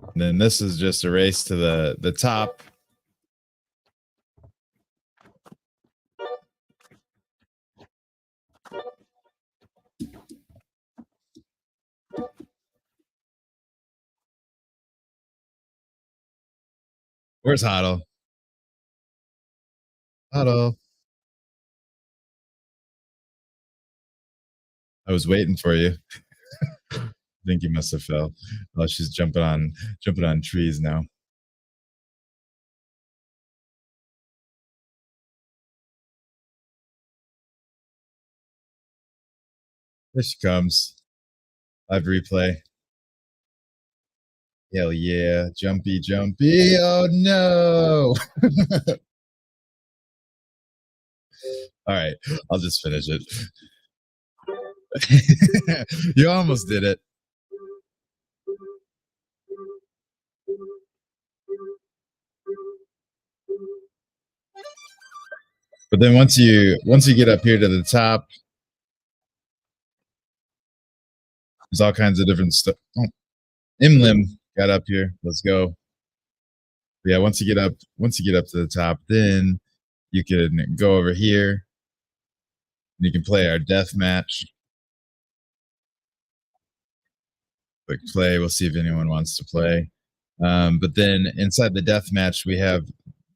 And then this is just a race to the top. Where's Huddle? Huddle. I was waiting for you. I think you must have fell. Oh, she's jumping on trees now. There she comes. Live replay. Hell yeah. Jumpy. Oh no. All right. I'll just finish it. You almost did it. But then once you get up here to the top, there's all kinds of different stuff. Oh, Imlim got up here. Let's go. But yeah, once you get up to the top, then you can go over here. And you can play our death match. Click play. We'll see if anyone wants to play. But then inside the death match, we have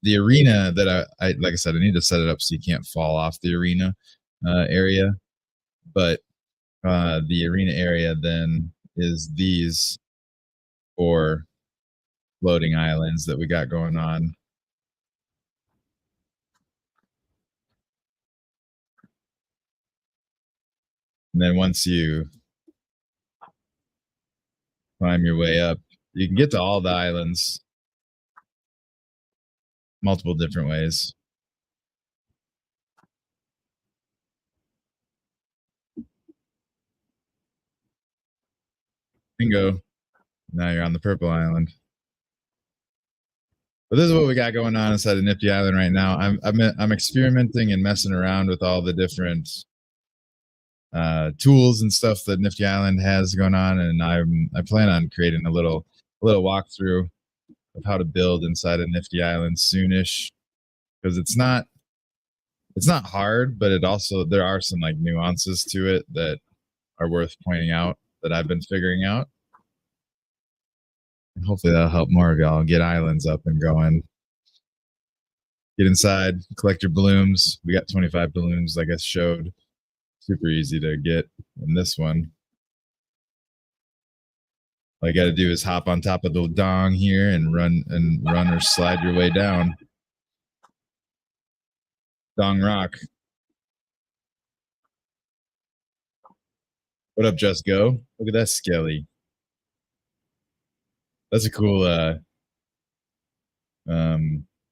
the arena that I like I said, I need to set it up so you can't fall off the arena area. But the arena area then is these 4 floating islands that we got going on. And then once you climb your way up, you can get to all the islands multiple different ways. Bingo. Now you're on the purple island. But this is what we got going on inside of Nifty Island right now. I'm experimenting and messing around with all the different tools and stuff that Nifty Island has going on, and I plan on creating a little walkthrough of how to build inside of Nifty Island soonish, because it's not hard, but it also, there are some like nuances to it that are worth pointing out that I've been figuring out. And hopefully that'll help more of y'all get islands up and going. Get inside, collect your balloons. We got 25 balloons, like I showed. Super easy to get in this one. All you got to do is hop on top of the dong here and run or slide your way down. Dong rock. What up, Just Go? Look at that skelly. That's a cool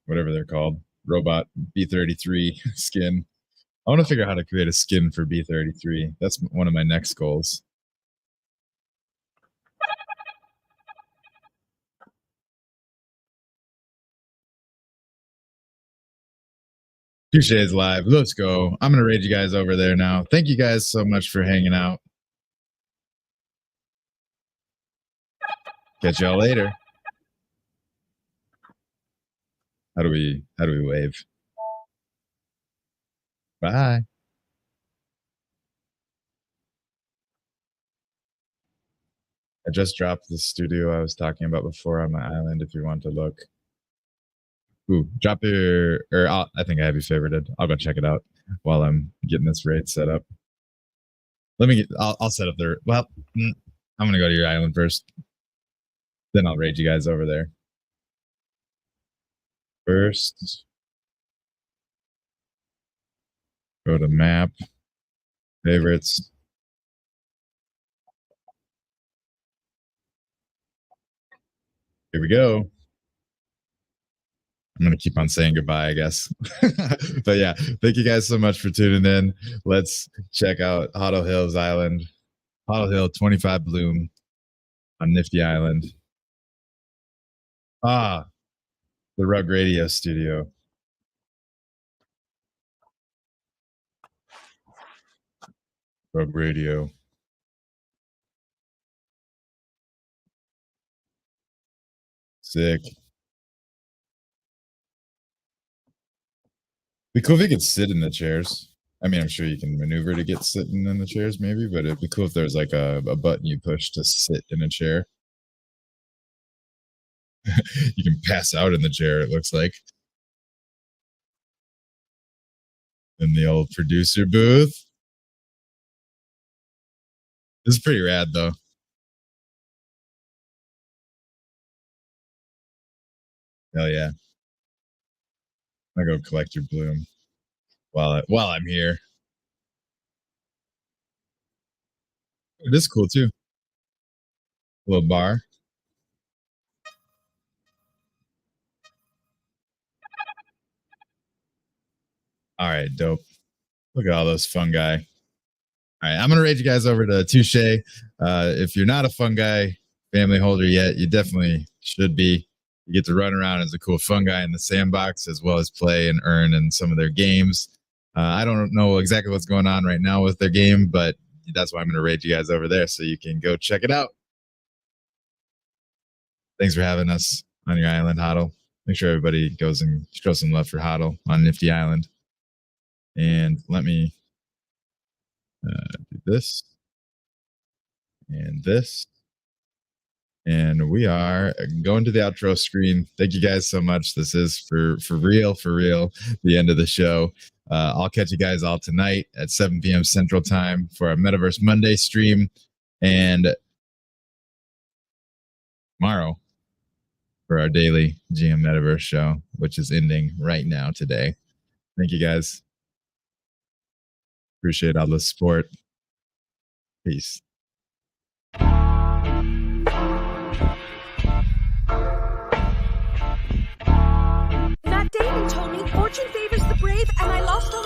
whatever they're called, robot B33 skin. I want to figure out how to create a skin for B33. That's one of my next goals. Touche is live. Let's go. I'm going to raid you guys over there now. Thank you guys so much for hanging out. Catch y'all later. How do we wave? Bye. I just dropped the studio I was talking about before on my island if you want to look. Ooh, drop your, or I think I have you favorited. I'll go check it out while I'm getting this raid set up. I'll set up the, well, I'm going to go to your island first. Then I'll raid you guys over there. First, go to map, favorites. Here we go. I'm going to keep on saying goodbye, I guess. But yeah, thank you guys so much for tuning in. Let's check out Huddle Hills Island. Huddle Hill 25 Bloom on Nifty Island. Ah, the Rug Radio Studio. Rug Radio. Sick. Be cool if you could sit in the chairs. I mean, I'm sure you can maneuver to get sitting in the chairs maybe, but it'd be cool if there's like a button you push to sit in a chair. You can pass out in the chair, it looks like. In the old producer booth. This is pretty rad though. Hell yeah. I'll go collect your bloom while I'm here. It is cool too. A little bar. All right, dope. Look at all those fungi. All right, I'm gonna raid you guys over to Touche. If you're not a fungi family holder yet, you definitely should be. You get to run around as a cool fungi in the sandbox, as well as play and earn in some of their games. I don't know exactly what's going on right now with their game, but that's why I'm gonna raid you guys over there so you can go check it out. Thanks for having us on your island, Huddle. Make sure everybody goes and show some love for Huddle on Nifty Island. And let me do this and this. And we are going to the outro screen. Thank you guys so much. This is for real, the end of the show. I'll catch you guys all tonight at 7 p.m. Central Time for our Metaverse Monday stream. And tomorrow for our daily GM Metaverse show, which is ending right now today. Thank you guys. Appreciate all the support. Peace. That David told me fortune favors the brave, and I lost all